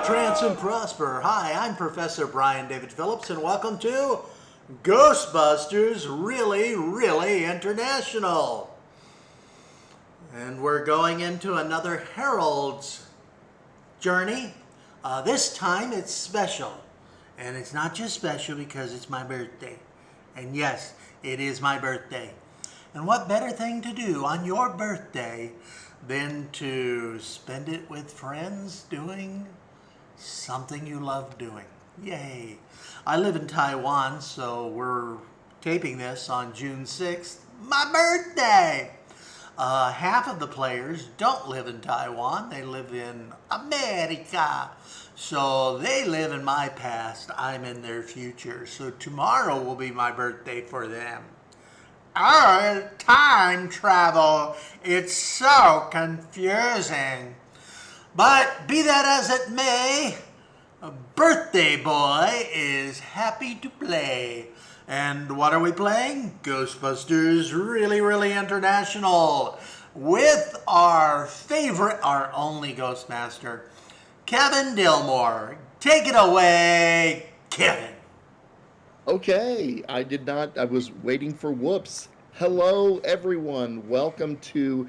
Trance and Prosper. Hi, I'm Professor Brian David Phillips, and welcome to Ghostbusters Really, Really International. And we're going into another Herald's journey. This time it's special. And it's not just special because it's my birthday. And yes, it is my birthday. And what better thing to do on your birthday than to spend it with friends doing something you love doing. Yay. I live in Taiwan, so we're taping this on June 6th, my birthday. Half of the players don't live in Taiwan. They live in America. So they live in my past. I'm in their future. So tomorrow will be my birthday for them. Oh, time travel. It's so confusing. But be that as it may, a birthday boy is happy to play. And what are we playing? Ghostbusters Really, Really International with our favorite, our only Ghostmaster, Kevin Dilmore. Take it away, Kevin. Okay, I was waiting for whoops. Hello, everyone. Welcome to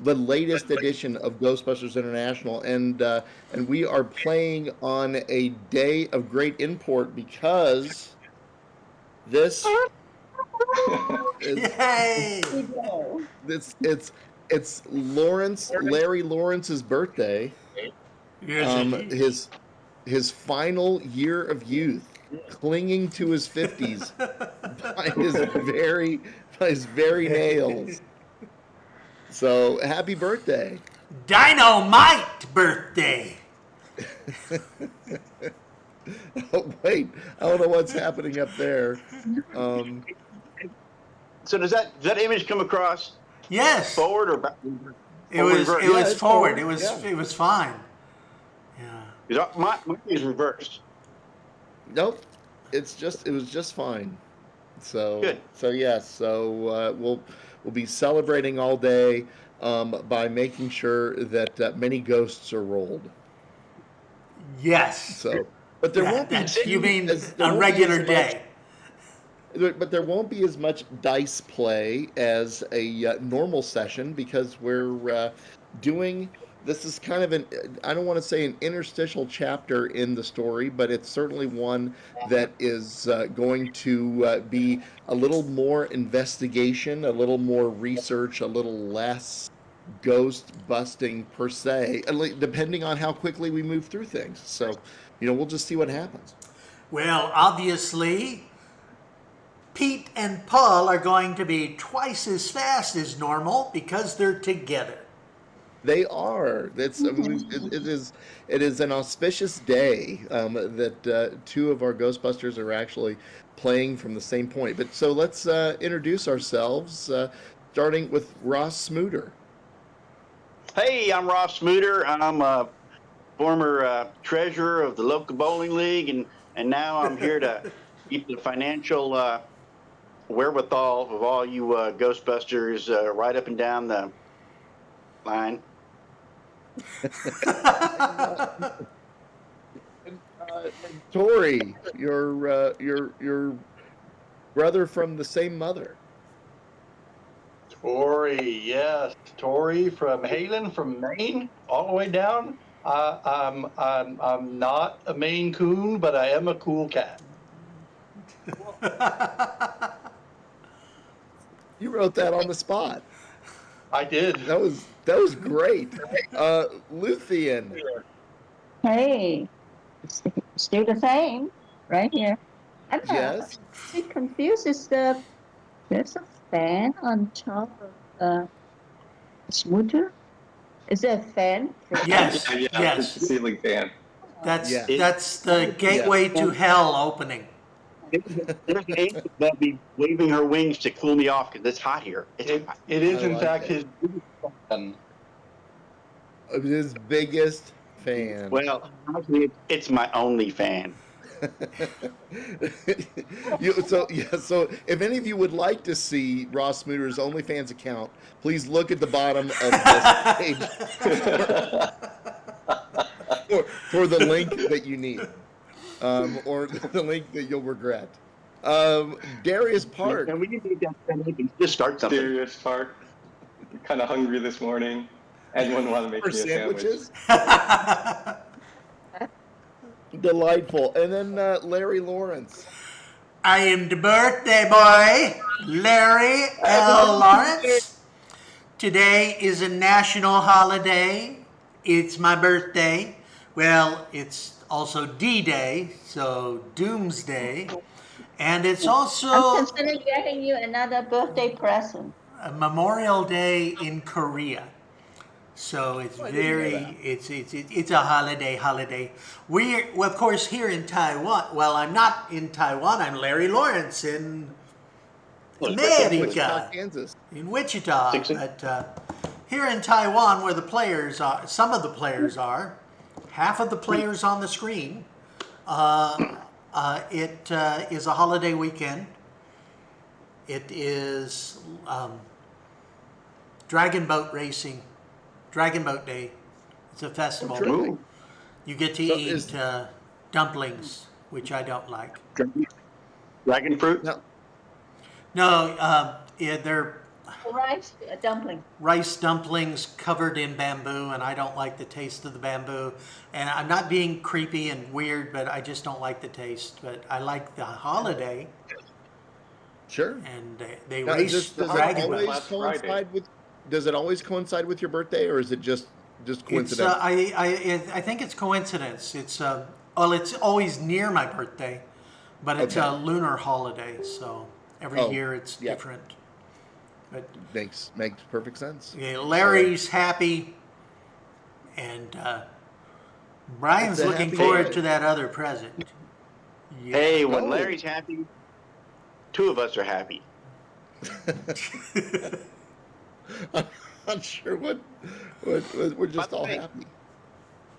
the latest edition of Ghostbusters International, and we are playing on a day of great import because this is Yay! it's Larry Lawrence's birthday. His final year of youth, clinging to his 50s by his very nails. So, happy birthday. Dynamite birthday. Oh, wait. I don't know what's happening up there. So does that image come across? Yes. Forward or back? It was forward. Forward. It was fine. Yeah. My is reversed. Nope. It was just fine. So good. So yes. So we'll be celebrating all day by making sure that many ghosts are rolled. Yes. So, but there won't be. You mean a regular day? But there won't be as much dice play as a normal session because we're doing. This is kind of I don't want to say an interstitial chapter in the story, but it's certainly one that is going to be a little more investigation, a little more research, a little less ghost busting per se, depending on how quickly we move through things. So, we'll just see what happens. Well, obviously, Pete and Paul are going to be twice as fast as normal because they're together. They are. It is an auspicious day that two of our Ghostbusters are actually playing from the same point. But so let's introduce ourselves, starting with Ross Smooter. Hey, I'm Ross Smooter. I'm a former treasurer of the local bowling league, and now I'm here to keep the financial wherewithal of all you Ghostbusters right up and down the line. Tori, your brother from the same mother. Tori, yes, Tori from Halen, from Maine, all the way down. I'm not a Maine Coon, but I am a cool cat. You wrote that on the spot. I did. That was great. Luthien. Hey, still the same, right here. I'm yes. a bit confused. There's a fan on top of the Smooter? Is it a fan? Yes. Yeah, Yes. it's a ceiling fan. That's the gateway to hell opening. There's an angel that'll be waving her wings to cool me off because it's hot here. It is, in fact, his fan. His biggest fan. Well, actually, it's my only fan. So if any of you would like to see Ross Smooter's OnlyFans account, please look at the bottom of this page. for the link that you need, or the link that you'll regret. Darius Park. And we need to get that. Just start something. Serious Park. Kind of hungry this morning. Anyone want to make For me a sandwich? sandwiches? Delightful. And then Larry Lawrence. I am the birthday boy, Larry L. Lawrence. Today is a national holiday. It's my birthday. Well, it's also D-Day, so Doomsday. And it's also I'm considering getting you another birthday present. a Memorial Day in Korea. So it's I didn't know very, that. it's a holiday. We're, well, of course, here in Taiwan. Well, I'm not in Taiwan. I'm Larry Lawrence in Wichita, America, Kansas. in Wichita. But here in Taiwan, where the players are, some of the players are, half of the players on the screen. It is a holiday weekend. It is Dragon Boat Racing. Dragon Boat Day. It's a festival. Terrific. You get to So eat dumplings, which I don't like. Dragon fruit? No, Yeah, they're Rice dumpling. rice dumplings covered in bamboo, and I don't like the taste of the bamboo. And I'm not being creepy and weird, but I just don't like the taste. But I like the holiday, sure. and they Now, race does the it dragon always boats. coincide with? Does it always coincide with your birthday, or is it just It's coincidental? I think it's coincidence. It's well, it's always near my birthday, but it's a Okay. lunar holiday, so every Oh, year it's yeah. different. But Makes perfect sense. yeah, Larry's happy, and Brian's It's a looking happy forward day. to that other present. Yeah. Hey, when Oh. Larry's happy, two of us are happy. I'm not sure what we're just By the all way- happy.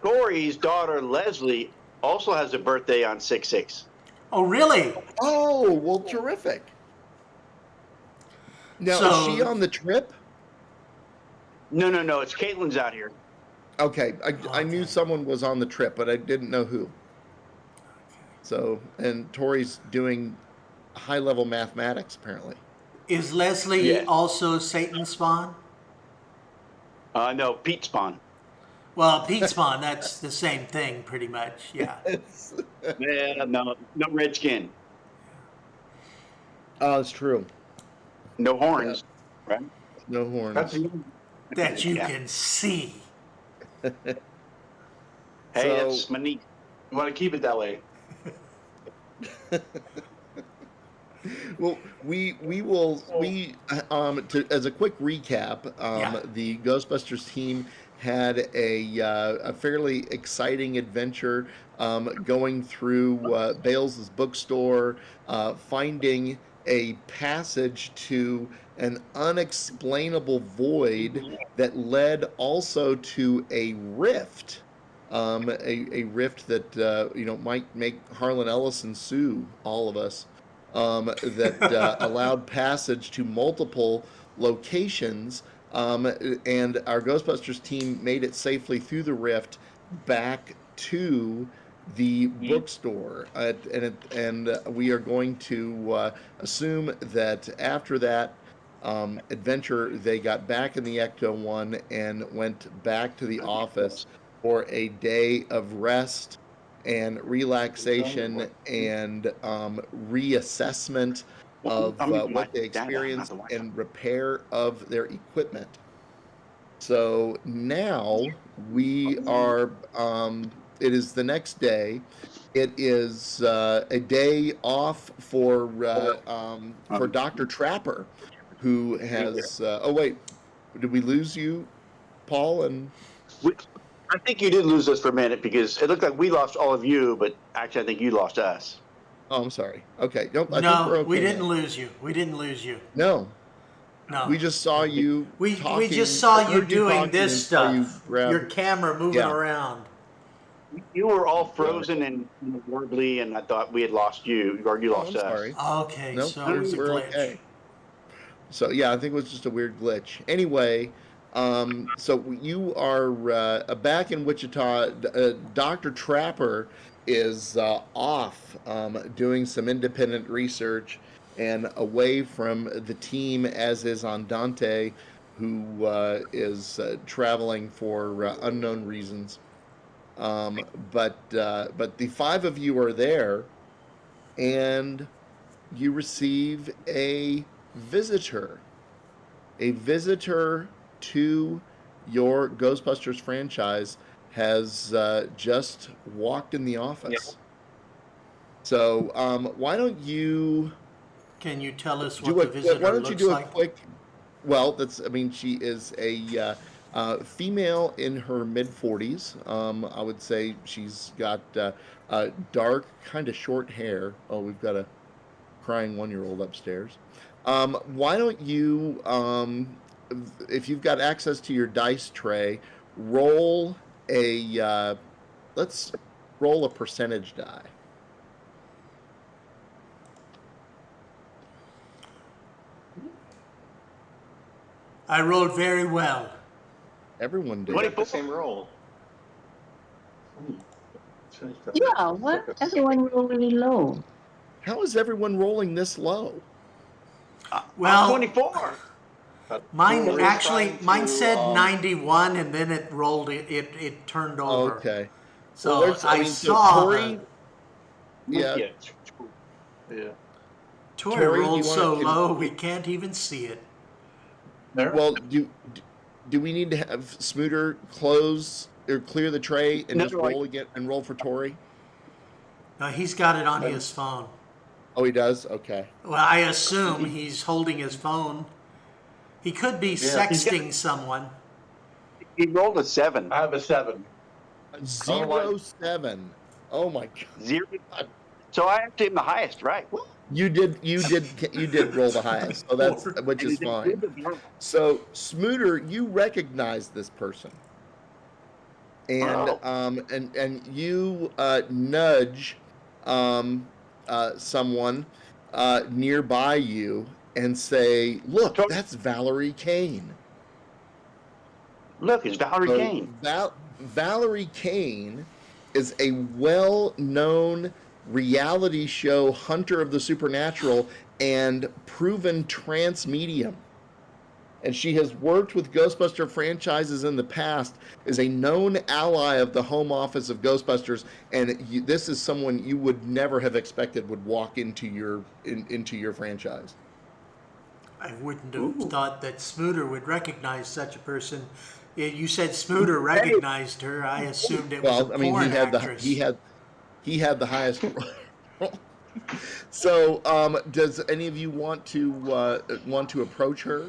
Corey's daughter, Leslie, also has a birthday on 6/6. Oh, really? Oh, well, terrific. Now, So- is she on the trip? No. It's Caitlin's out here. Okay, I knew Okay. someone was on the trip, but I didn't know who. So, and Tori's doing high-level mathematics, apparently. Is Leslie Yeah. also Satan's spawn? No, Pete Spawn. Well, Pete spawn, that's the same thing, pretty much. Yeah. Yeah, no red skin, Oh, it's true. no horns, right? No horns. That's That you Yeah. can see. Hey, So- that's my niece. you want to keep it that way. Well, we as a quick recap, Yeah. the Ghostbusters team had a fairly exciting adventure going through Bales's bookstore, finding a passage to an unexplainable void that led also to a rift. A rift that might make Harlan Ellison sue all of us. That allowed passage to multiple locations, and our Ghostbusters team made it safely through the rift back to the bookstore. And we are going to assume that after that adventure, they got back in the Ecto-1 and went back to the office for a day of rest and relaxation and reassessment of what they experienced and repair of their equipment. So now we are, it is the next day. It is a day off for Dr. Trapper, who has, oh wait, did we lose you, Paul? And I think you did lose us for a minute because it looked like we lost all of you, but actually I think you lost us. oh, I'm sorry. Okay, nope, I think No, we're okay we didn't now. lose you. We didn't lose you. No, No. we just saw you. We talking, just saw you heard doing talking this and saw you stuff. grab- Your camera moving Yeah. around. You were all frozen and warbly, and I thought we had lost you, or you Oh, lost I'm us. sorry. Okay, Nope, so it was a we're glitch. okay. So yeah, I think it was just a weird glitch. Anyway, So you are back in Wichita. Dr. Trapper is off doing some independent research and away from the team, as is Andante, who is traveling for unknown reasons. But the five of you are there, and you receive a visitor. A visitor to your Ghostbusters franchise has just walked in the office. So why don't you Can you tell us do what the a visitor why don't you looks do a like? quick? Well, that's I mean she is a female in her mid 40s. I would say she's got dark, kind of short hair. Oh, we've got a crying 1-year-old upstairs. Why don't you, if you've got access to your dice tray, roll let's roll a percentage die. I rolled very well. Everyone did. We got the same roll. Yeah, what? Everyone rolled really low. How is everyone rolling this low? Well, 24. Mine We're actually, trying mine to, said 91, and then it rolled. It turned over. Okay. So Well, there's, I so saw Tori, yeah, Yeah. Tori Tori, do rolled you so want low we can't even see it. There. well, do we need to have Smooter close or clear the tray and No, just roll again and roll for Tori? No, he's got it on his phone. Oh, he does. Okay. Well, I assume he's holding his phone. He could be sexting someone. He rolled a 7. I have a 7. 0-7. Oh my god. 0. So I actually am the highest, right? You did roll the highest. So that's which is fine. So Smooter, you recognize this person. And and you nudge someone nearby you and say, "Look, that's Valerie Kane." Look, it's Valerie So Kane. Valerie Kane is a well-known reality show hunter of the supernatural and proven trance medium. And she has worked with Ghostbuster franchises in the past, is a known ally of the home office of Ghostbusters, and this is someone you would never have expected would walk into your franchise. I wouldn't have thought that Smooter would recognize such a person. You said Smooter recognized her. I assumed it was a porn actress. he had the highest. So, does any of you want to approach her?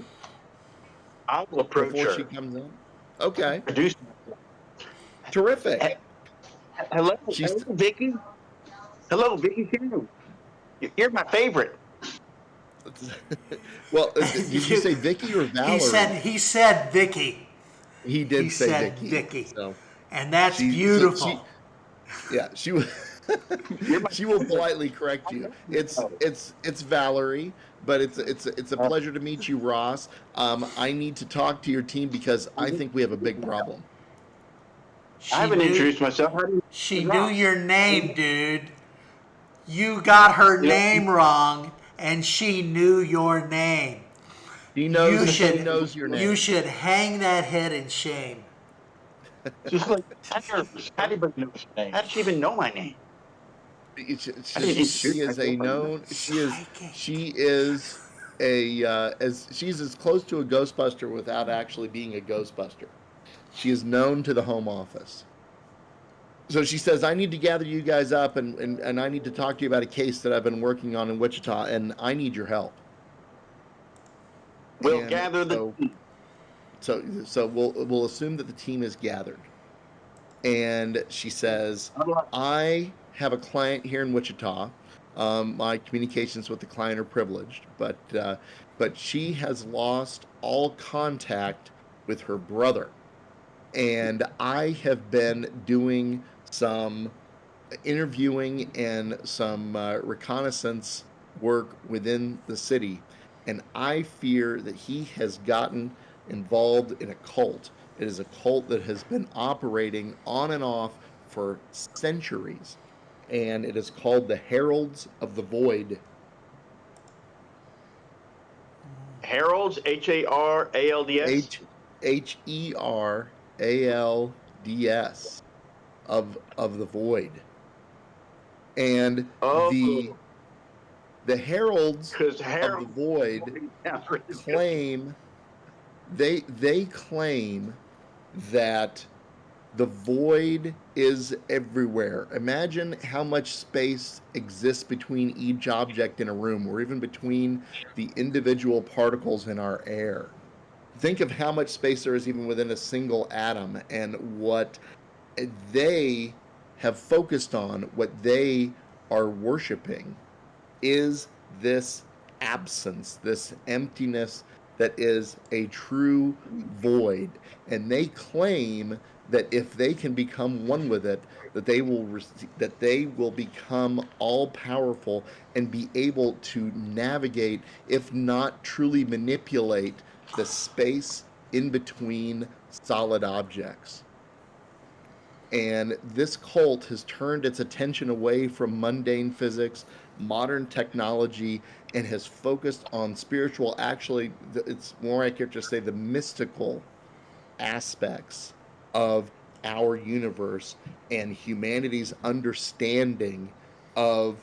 I will approach before her. she comes in? Okay. Introduce. Terrific. Hello, Vicky. Hello, Vicky. You're my favorite. Well, did you say Vicky or Valerie? He said Vicky. He did say said Vicky. So and that's beautiful. She will politely correct you. It's Valerie, but it's a pleasure to meet you, Ross. I need to talk to your team because I think we have a big problem. I haven't introduced myself. She knew your name, dude. You got her name wrong, and she knew your name. She knows your name. You should hang that head in shame. Just like, how did she even know my name? She's as close to a Ghostbuster without actually being a Ghostbuster. She is known to the home office. So she says, I need to gather you guys up and I need to talk to you about a case that I've been working on in Wichita, and I need your help. We'll gather the team. So we'll assume that the team is gathered. And she says, I have a client here in Wichita. My communications with the client are privileged, but she has lost all contact with her brother. And I have been doing some interviewing and some reconnaissance work within the city, and I fear that he has gotten involved in a cult. It is a cult that has been operating on and off for centuries, and it is called the Heralds of the Void. Heralds, H-A-R-A-L-D-S? Heralds of the Void. And Oh, the Heralds because of the Harold Void sounds really good. claim they claim that the void is everywhere. Imagine how much space exists between each object in a room, or even between the individual particles in our air. Think of how much space there is even within a single atom, and what they have focused on, what they are worshiping, is this absence, this emptiness that is a true void. And they claim that if they can become one with it, that they will become all powerful and be able to navigate, if not truly manipulate, the space in between solid objects. And this cult has turned its attention away from mundane physics, modern technology, and has focused on spiritual, actually, it's more accurate to say the mystical aspects of our universe and humanity's understanding of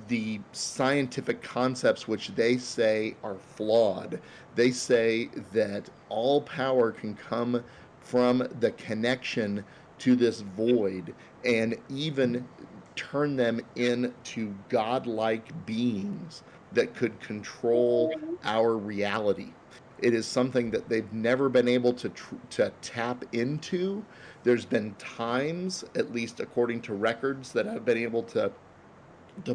the scientific concepts which they say are flawed. They say that all power can come from the connection to this void, and even turn them into godlike beings that could control our reality. It is something that they've never been able to tap into. There's been times, at least according to records that I've been able to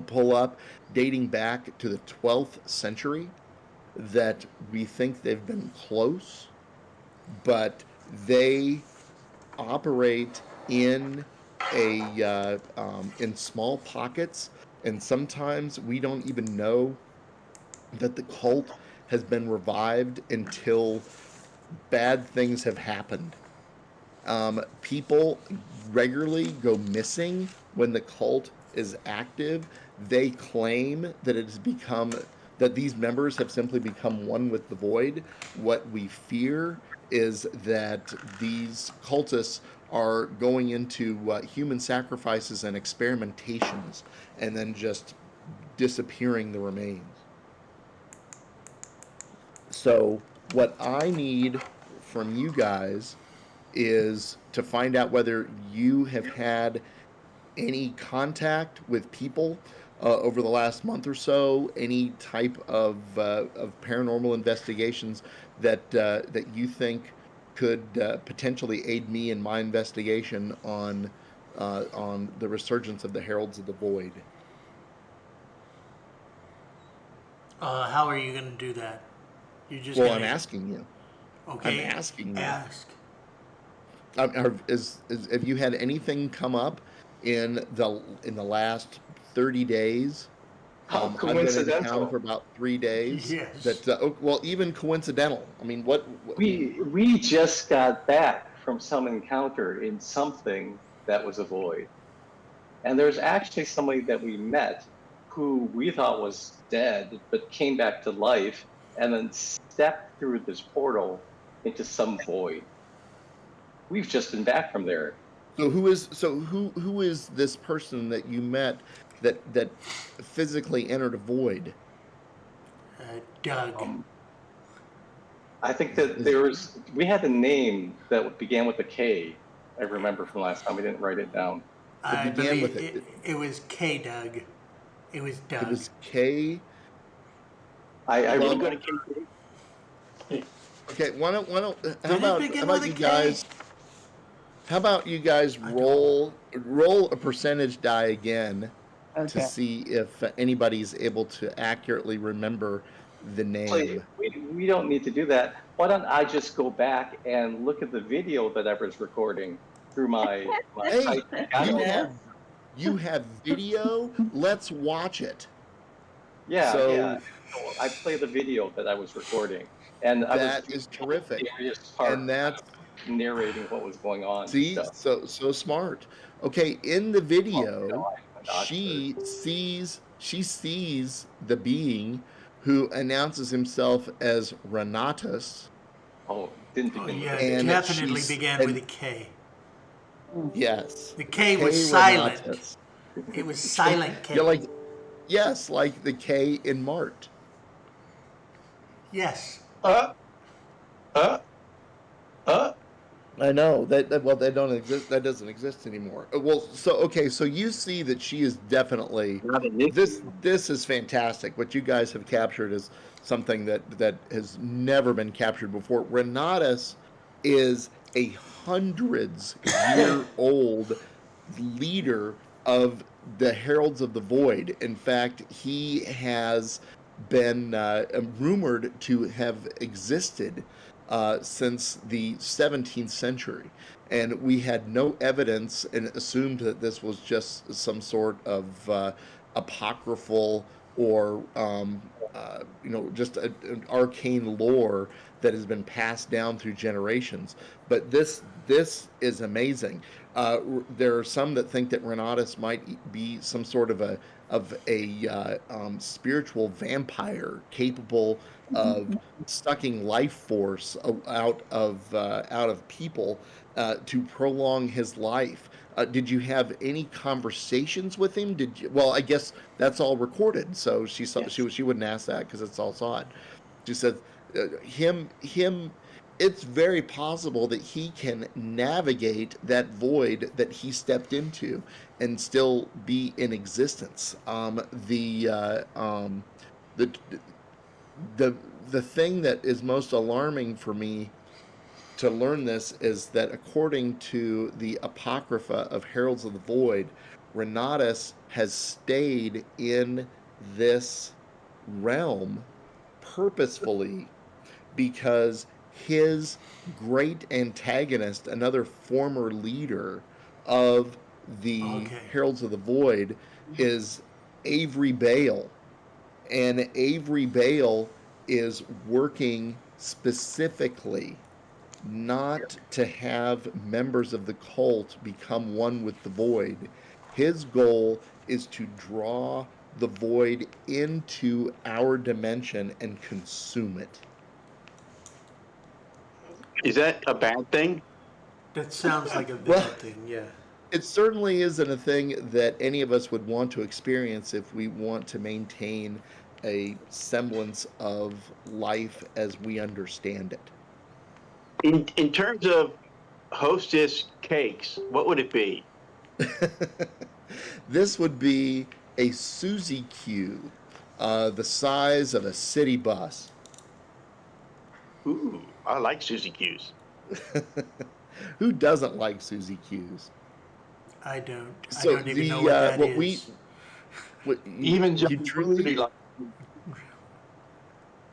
pull up, dating back to the 12th century, that we think they've been close, but they operate in in small pockets, and sometimes we don't even know that the cult has been revived until bad things have happened. People regularly go missing when the cult is active. They claim that it has become that these members have simply become one with the void. What we fear is that these cultists are going into human sacrifices and experimentations, and then just disappearing the remains. So what I need from you guys is to find out whether you have had any contact with people over the last month or so, any type of paranormal investigations that that you think could potentially aid me in my investigation on the resurgence of the Heralds of the Void. How are you going to do that? You just Well, gonna, I'm asking you. Okay. I'm asking you. Ask. Have you had anything come up in the last 30 days? How I've been in town coincidental. for about 3 days. Yes. That well, even coincidental. I mean, what We just got back from some encounter in something that was a void. And there's actually somebody that we met who we thought was dead, but came back to life and then stepped through this portal into some void. We've just been back from there. So who is this person that you met that physically entered a void? Doug. I think that we had a name that began with a K. I remember from last time. We didn't write it down. I began believe with it was K. Doug. It was Doug. It was K. I Really wrote good at Okay, why don't how Did it about begin with a you K? guys? How about you guys roll a percentage die again to Okay. see if anybody's able to accurately remember the name. we don't need to do that. Why don't I just go back and look at the video that I was recording through my Hey, site? you have video. Let's watch it. Yeah, So- yeah. So I play the video that I was recording. And I was That is terrific. the serious part, And that's, narrating what was going on. and see, stuff. so smart. Okay, in the video, Oh, no, she sees the being who announces himself as Renatus. Oh, didn't Oh, begin yeah, with it And definitely she's- began and- with a K. Yes. The K was K silent. Renatus. It was silent K. You're like, yes, like the K in Mart. Yes. Uh, I know that well, they don't exist. That doesn't exist anymore. Well, so okay, so you see that she is definitely this. This is fantastic. What you guys have captured is something that has never been captured before. Renatus is a hundreds-year-old leader of the Heralds of the Void. In fact, he has been rumored to have existed since the 17th century. And we had no evidence and assumed that this was just some sort of apocryphal or, just an arcane lore that has been passed down through generations. But this is amazing. There are some that think that Renatus might be some sort of a spiritual vampire capable of sucking life force out of people to prolong his life. Did you have any conversations with him? Did you? Well, I guess that's all recorded, so she wouldn't ask that because it's all saw it. She said, him. It's very possible that he can navigate that void that he stepped into and still be in existence. The thing that is most alarming for me to learn this is that according to the Apocrypha of Heralds of the Void, Renatus has stayed in this realm purposefully because his great antagonist, another former leader of the Heralds of the Void, is Avery Bale. And Avery Bale is working specifically not to have members of the cult become one with the Void. His goal is to draw the Void into our dimension and consume it. Is that a bad thing? That sounds like a Well, bad thing, yeah. It certainly isn't a thing that any of us would want to experience if we want to maintain a semblance of life as we understand it. In terms of Hostess cakes, what would it be? This would be a Suzy Q, the size of a city bus. Ooh, I like Suzy Q's. Who doesn't like Suzy Q's? I don't. So I don't even know what that is. even you John truly, Rudy like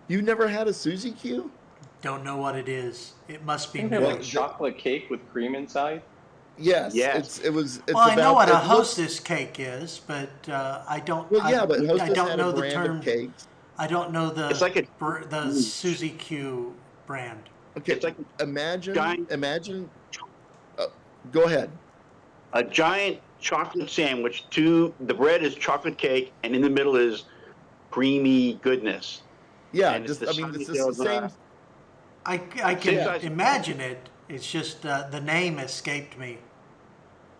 you've never had a Suzy Q? Don't know what it is. It must be Isn't new. it like chocolate cake with cream inside? Yes. Yes. It's well, I know about- what a it looks- hostess cake is, but I don't. Well, yeah, but I Hostess don't had know a the brand term. of cakes. I don't know the It's like the Suzy Q brand. Okay, It's like imagine. giant- Go ahead. a giant chocolate sandwich. The bread is chocolate cake, and in the middle is creamy goodness. Yeah, And it's just the it's size the of, same. I Same can size. imagine it. It's just the name escaped me.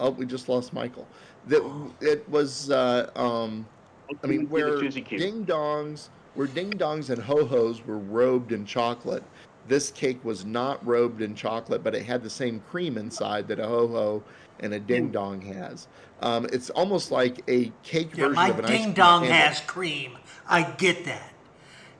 Oh, we just lost Michael. That it was. I mean, where Suzy Q. ding dongs and ho hos were robed in chocolate. This cake was not robed in chocolate, but it had the same cream inside that a ho ho and a ding dong has. It's almost like a cake Yeah, version my of an ice cream ding dong sandwich. has cream. I get that.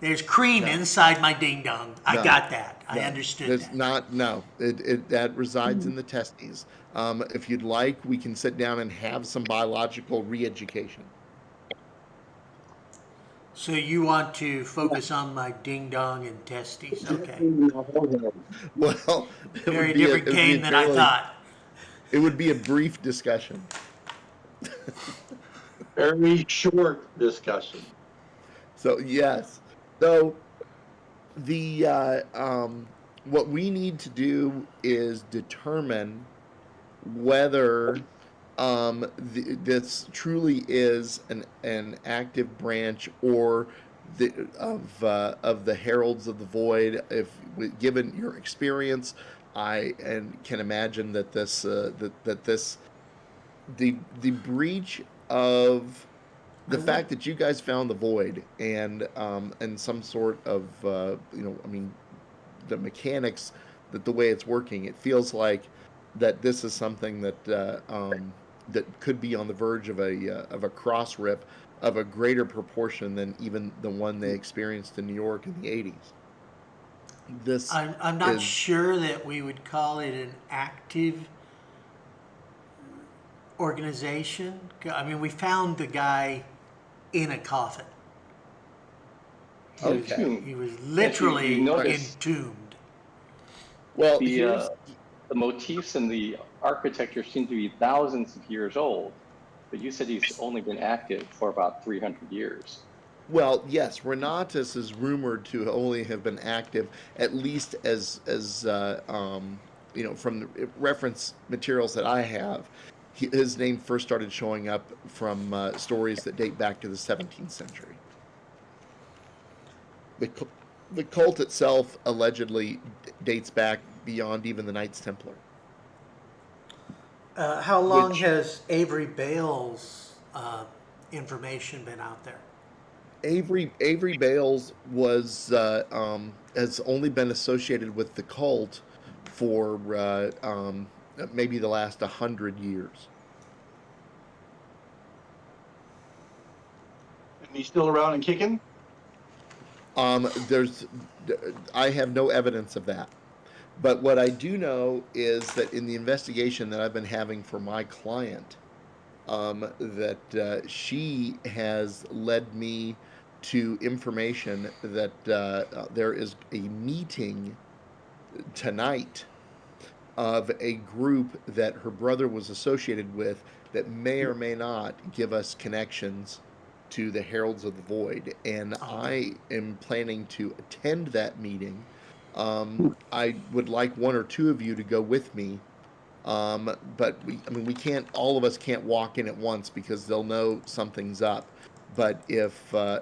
There's cream inside my ding dong. I got that. I understood There's that. not. No, that resides in the testes. If you'd like, we can sit down and have some biological re-education. So you want to focus on my ding dong and testes? Okay. Well, it Very would be different game than I thought. It would be a brief discussion. very short discussion. So yes. So what we need to do is determine whether this truly is an active branch or of the Heralds of the Void. If given your experience, I can imagine that the breach of the fact that you guys found the void and some sort of I mean the mechanics, that the way it's working, it feels like that this is something that that could be on the verge of a cross rip of a greater proportion than even the one they experienced in New York in the 80s. I'm not sure that we would call it an active organization. I mean, we found the guy in a coffin. Okay. He was literally entombed. Well, the motifs and the architecture seem to be thousands of years old, but you said he's only been active for about 300 years. Well, yes, Renatus is rumored to only have been active at least as from the reference materials that I have. His name first started showing up from stories that date back to the 17th century. The cult itself allegedly dates back beyond even the Knights Templar. How long has Avery Bales' information been out there? Avery Bales has only been associated with the cult for maybe the last 100 years. And he's still around and kicking? I have no evidence of that. But what I do know is that in the investigation that I've been having for my client, that she has led me to information that there is a meeting tonight of a group that her brother was associated with that may or may not give us connections to the Heralds of the Void. And I am planning to attend that meeting. I would like one or two of you to go with me. But we can't, all of us can't walk in at once because they'll know something's up. But if I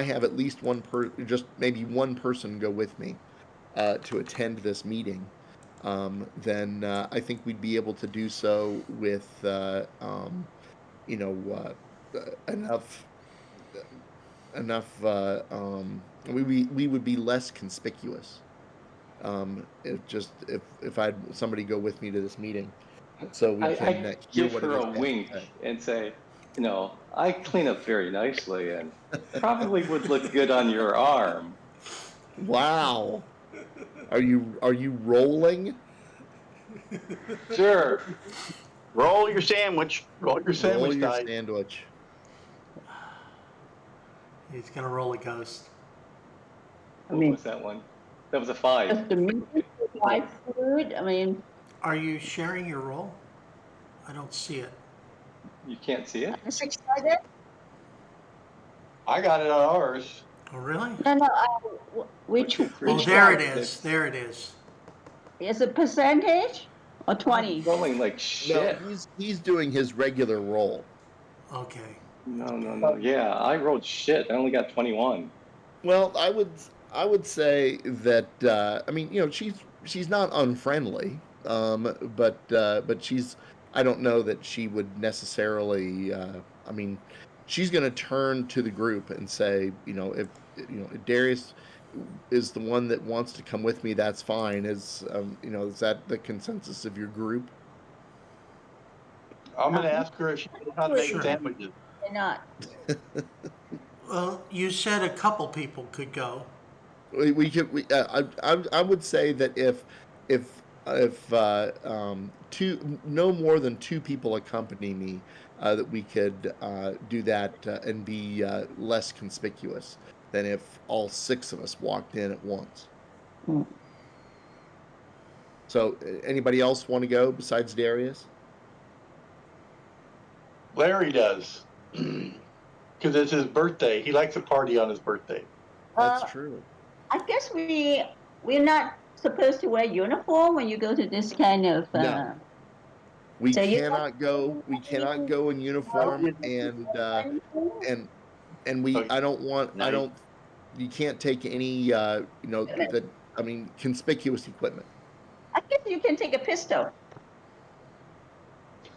have at least just maybe one person go with me to attend this meeting, then I think we'd be able to do so with enough. We would be less conspicuous. If I had somebody go with me to this meeting, so we can I hear give what her it is. a wink and say, I clean up very nicely and probably would look good on your arm. Wow, are you rolling? Sure. Roll your sandwich. Roll your sandwich Roll your dice. sandwich. He's gonna roll a ghost. What was that one? That was a 5. Just the music, live food. I mean, Are you sharing your roll? I don't see it. You can't see it? I'm excited. I got it on ours. Oh, really? No. Which Oh, there one? it is. There it is. Is it percentage or 20? Rolling like No, shit. he's doing his regular roll. Okay. No. Yeah, I rolled shit. I only got 21. Well, I would say that she's not unfriendly, but she's, I don't know that she would necessarily. She's going to turn to the group and say, if Darius is the one that wants to come with me, that's fine. Is that the consensus of your group? I'm going to ask her if she knows how to make Sure. sandwiches. They're not. Well, you said a couple people could go. We could. I would say that if no more than two people accompany me, that we could do that and be less conspicuous than if all 6 of us walked in at once. Hmm. So, anybody else want to go besides Darius? Larry does. Because it's his birthday. He likes to party on his birthday. That's Uh, true. I guess we're not supposed to wear uniform when you go to this kind of. No. We So you cannot go. We cannot go in uniform, and we. Okay. I don't want. I Nice. don't. You can't take any. That. I mean, conspicuous equipment. I guess you can take a pistol.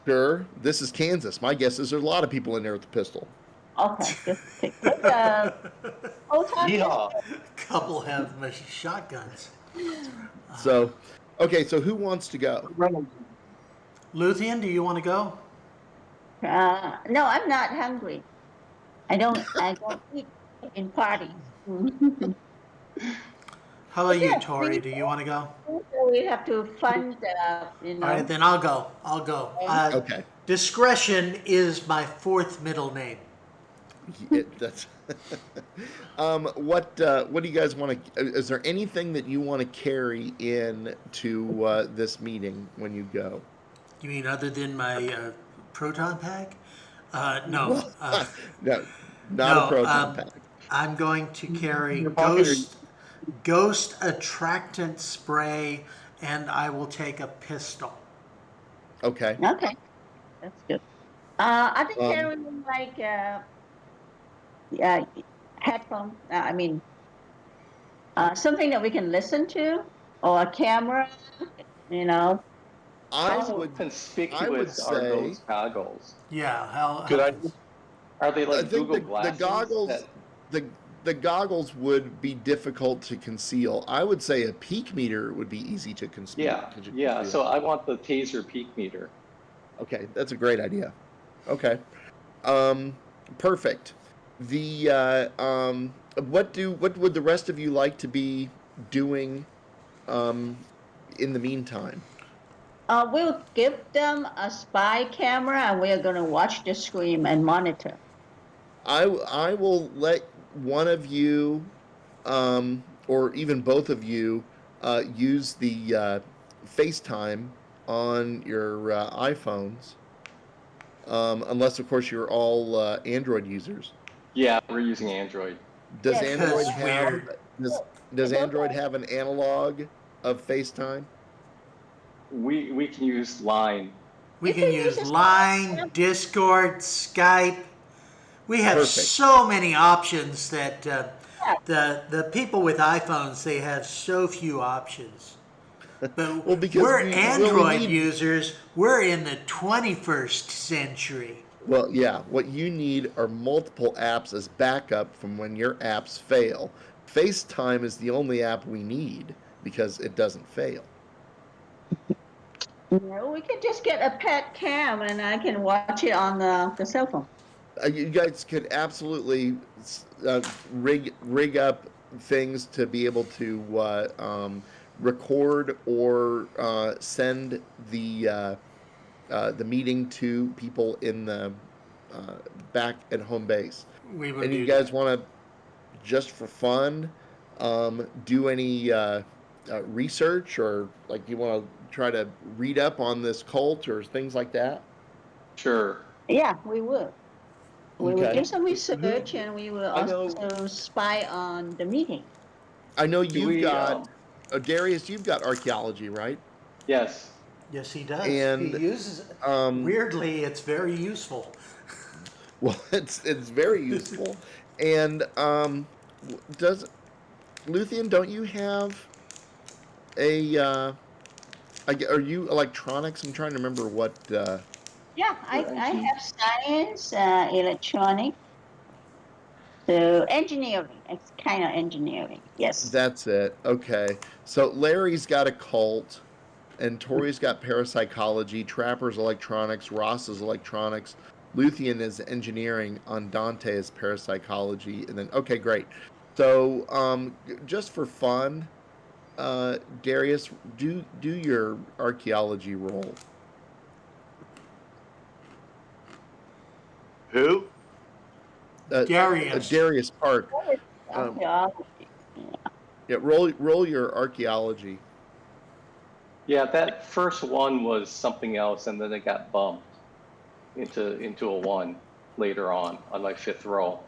Sure. This is Kansas. My guess is there's a lot of people in there with a pistol. Okay, just take old time Yeehaw. Couple have shotguns. So, okay. So who wants to go? Luthien, do you want to go? No, I'm not hungry. I don't eat in parties. How about you, Yeah, Tori? Do you want to go? So we have to fund, All right, then I'll go. I'll go. Okay. Discretion is my fourth middle name. That's. What do you guys want to? Is there anything that you want to carry in to this meeting when you go? You mean other than my proton pack? No. No, not No, a proton pack. I'm going to carry Your pocket ghost attractant spray, and I will take a pistol. Okay. Okay, that's good. I think Um, carrying like headphone. Something that we can listen to, or a camera. You know. I How would. conspicuous are say- those goggles? Yeah. How? Could I- Are they I like think Google the glasses? goggles. that- The goggles would be difficult to conceal. I would say a peak meter would be easy to conceal. yeah. So I want the taser peak meter. Okay, that's a great idea. Okay, perfect. What would the rest of you like to be doing, in the meantime? We'll give them a spy camera, and we're gonna watch the screen and monitor. I will let one of you, or even both of you, use the FaceTime on your iPhones, unless of course you're all Android users. Yeah, we're using Android. Does Yeah, Android that's have weird. does Android have an analog of FaceTime? We can use Line. We You can can use use a Line, Skype. Discord, Skype. We have Perfect. so many options that the people with iPhones, they have so few options. But Well, because we're we really Android need- users. We're in the 21st century. Well, yeah. What you need are multiple apps as backup from when your apps fail. FaceTime is the only app we need because it doesn't fail. No, we can just get a pet cam, and I can watch it on the cell phone. You guys could absolutely rig up things to be able to record or send the meeting to people in the back at home base. We would And do you guys that. want to, just for fun, do any research, or like you want to try to read up on this cult or things like that? Sure. Yeah, we will. We will Okay. do some research, and we will I know- also spy on the meeting. I know Do you've we, got, Darius, you've got archaeology, right? Yes. Yes, he does. And, he uses it. um, Weirdly, it's very useful. Well, it's very useful. And does Luthien, don't you have a are you electronics? I'm trying to remember what Yeah, I Right. have science, electronic, so engineering. It's kind of engineering. Yes. that's it. Okay. So Larry's got occult, and Tori's got parapsychology, Trapper's electronics, Ross is electronics, Luthien is engineering, Andante is parapsychology, and then okay, great. So just for fun, Darius, do your archaeology roll. Who? Darius. Darius Park. Um, Archaeology. Yeah, roll your archaeology. Yeah, that first one was something else, and then it got bumped into a one later on my fifth roll.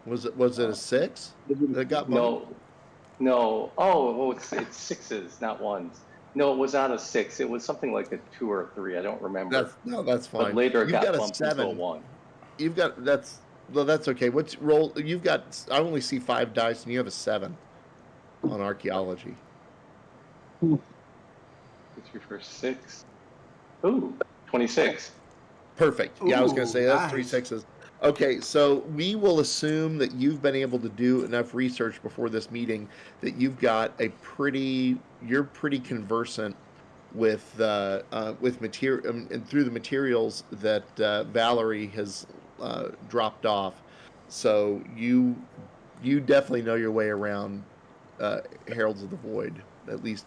Was it a 6 that got bumped? No. Oh, it's sixes, not ones. No, it was not a 6. It was something like a 2 or a 3. I don't remember. That's But fine. later it You've got got a bumped into a 7. 1. You've got that's okay. What's roll? You've got. I only see 5 dice, and you have a 7 on archaeology. 2, 3, 4, 6. Ooh, 26. Perfect. Yeah, I was going to Ooh, say that's 3 nice. 6s. Okay, so we will assume that you've been able to do enough research before this meeting that you've got you're pretty conversant with material and through the materials that Valerie has dropped off. So you definitely know your way around Heralds of the Void, at least.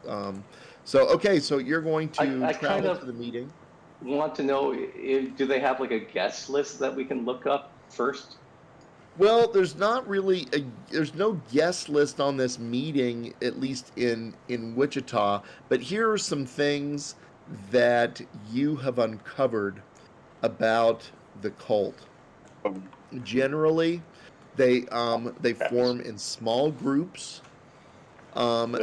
Um, so okay, so you're going to I kind travel of to the meeting. want to know, do they have like a guest list that we can look up first? Well, there's no guest list on this meeting, at least in Wichita. But here are some things that you have uncovered about the cult. Generally, they form in small groups and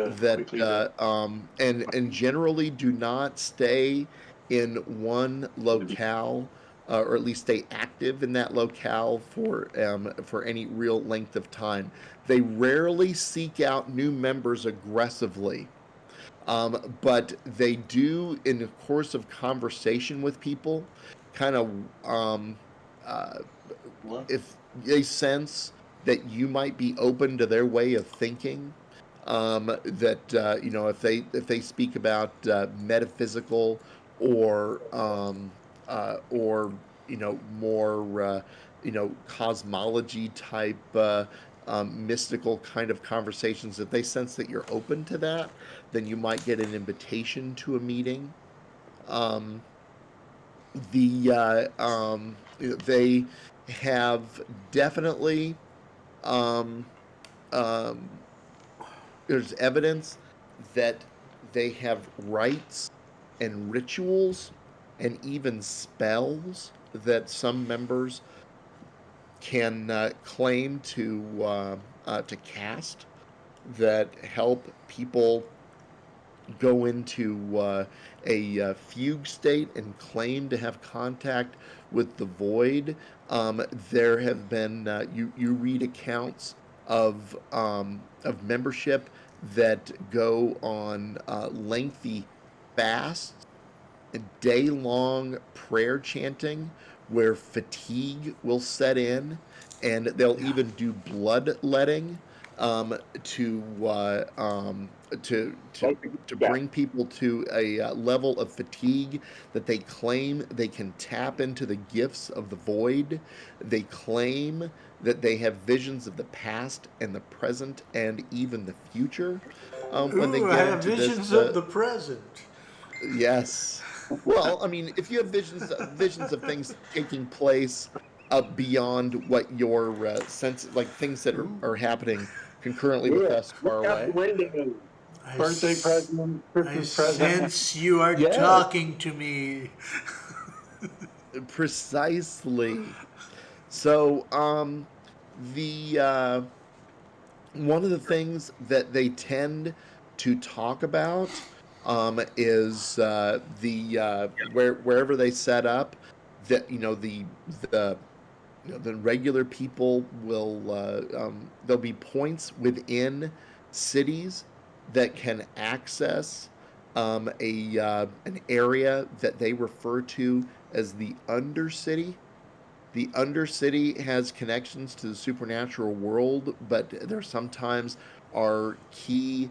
generally do not stay in one locale, or at least stay active in that locale for any real length of time. They rarely seek out new members aggressively, but they do, in the course of conversation with people, kind of uh, if they sense that you might be open to their way of thinking, if they speak about metaphysical or more cosmology type mystical kind of conversations, if they sense that you're open to that, then you might get an invitation to a meeting. um, they have definitely um, um, there's evidence that they have rites and rituals and even spells that some members can claim to cast that help people go into a fugue state and claim to have contact with the void. There have been you read accounts of membership that go on lengthy fasts and day-long prayer chanting where fatigue will set in, and they'll Yeah. even do bloodletting um, to uh, um, to bring people to a level of fatigue that they claim they can tap into the gifts of the void. They claim that they have visions of the past and the present and even the future when they Ooh, I get have into this. visions of the present. Yes. Well, I mean, if you have visions of things taking place beyond what your sense, like things that are happening concurrently with Yeah, us look far out the away. window. I, Birthday s- present, I Christmas present. sense you are Yes, talking to me. precisely. So, the one of the things that they tend to talk about is wherever they set up, that the the regular people will there'll be points within cities that can access an area that they refer to as the Undercity. The Undercity has connections to the supernatural world, but there sometimes are key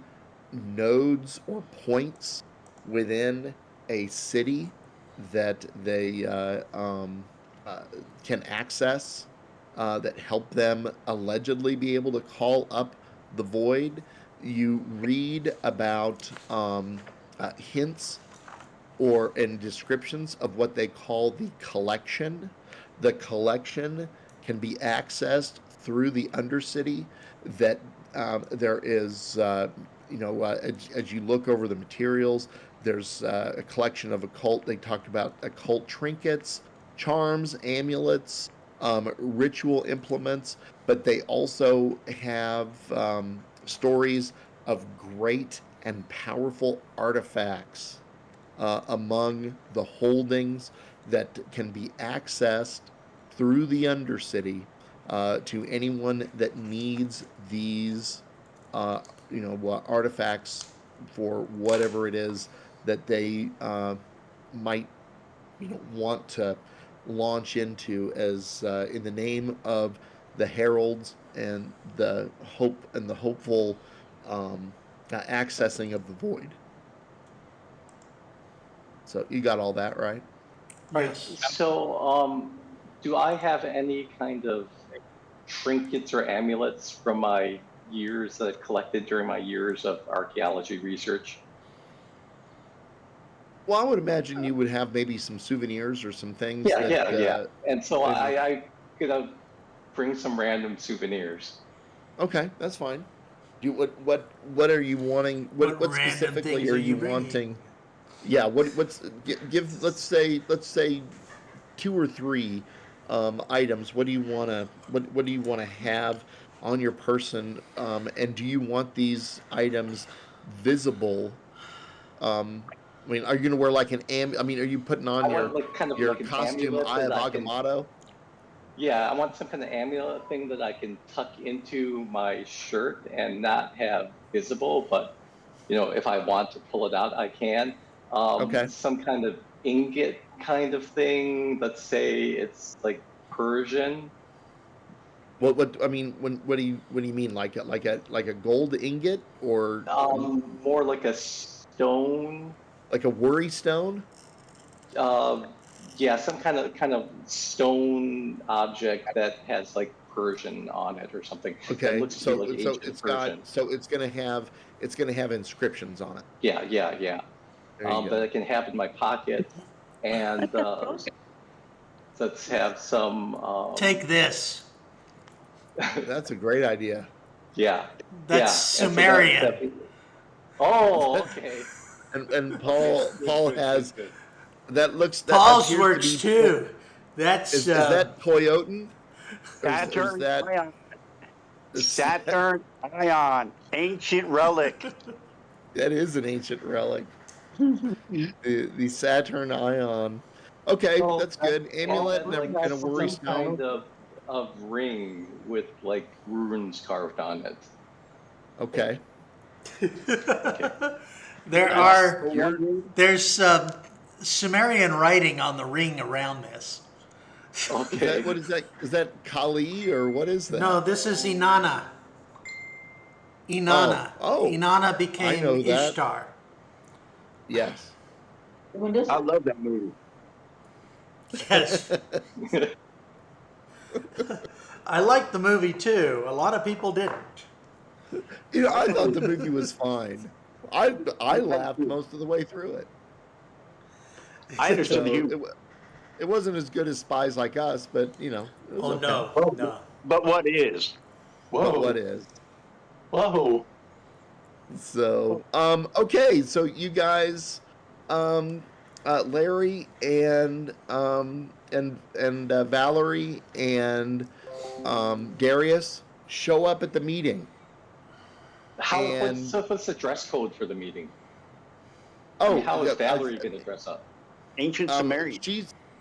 nodes or points within a city that they uh, can access that help them allegedly be able to call up the void. You read about hints or in descriptions of what they call the collection. The collection can be accessed through the Undercity. That there is, as you look over the materials, there's a collection of occult. They talked about occult trinkets, charms, amulets, ritual implements, but they also have stories of great and powerful artifacts among the holdings that can be accessed through the Undercity to anyone that needs these, artifacts for whatever it is that they might want to launch into as in the name of the heralds and the hopeful accessing of the void. So you got all that right? Yes. So, do I have any kind of trinkets or amulets from my years that I collected during my years of archaeology research? Well, I would imagine you would have maybe some souvenirs or some things Yeah, that. yeah. And so maybe- I could bring some random souvenirs. Okay, that's fine. What are you wanting? What What random specifically things are are you you bringing? wanting? Yeah, what's give let's say 2 or 3 items. What do you want to what do you want to have on your person? And do you want these items visible? I mean, are you going to wear like I mean, are you putting on I want like kind of your like an costume amulet Eye of that I can. Agamotto? Yeah, I want some kind of amulet thing that I can tuck into my shirt and not have visible, but if I want to pull it out, I can. Okay. Some kind of ingot kind of thing. Let's say it's like Persian. What I mean, what do you mean, like a gold ingot, or More like a stone. like a worry stone? Yeah, some kind of stone object that has like Persian on it or something that Okay, looks to be so like ancient Persian. it's gonna have inscriptions on it. Yeah. There you That go. I can have in my pocket, and let's have some. Take this. That's a great idea. Yeah. That's yeah. And so Sumerian. Oh, okay. And Paul has Good. that looks that Paul's appears works to be, too. That's Is that Toyotan? Or is Saturn that Ion. Saturn Ion. Ancient relic. that is an ancient relic? The Saturn Ion. Okay, So that's good. Amulet like and a worry some stone. kind of ring with like runes carved on it. Okay. There's Sumerian writing on the ring around this. Okay. What is that? Is that Kali or what is that? No, this is Inanna. Inanna. Oh. Inanna became I know that. Ishtar. Yes. I love that movie. Yes. I liked the movie too. A lot of people didn't. I thought the movie was fine. I laughed most of the way through it. I understood the So humor. it wasn't as good as Spies Like Us, but it was Oh okay. no. But what is? Whoa. But what is? Whoa. So, okay, so you guys, Larry and Valerie and Darius show up at the meeting. What's the dress code for the meeting? Oh, How is yeah, Valerie going to dress up? Ancient Sumerian.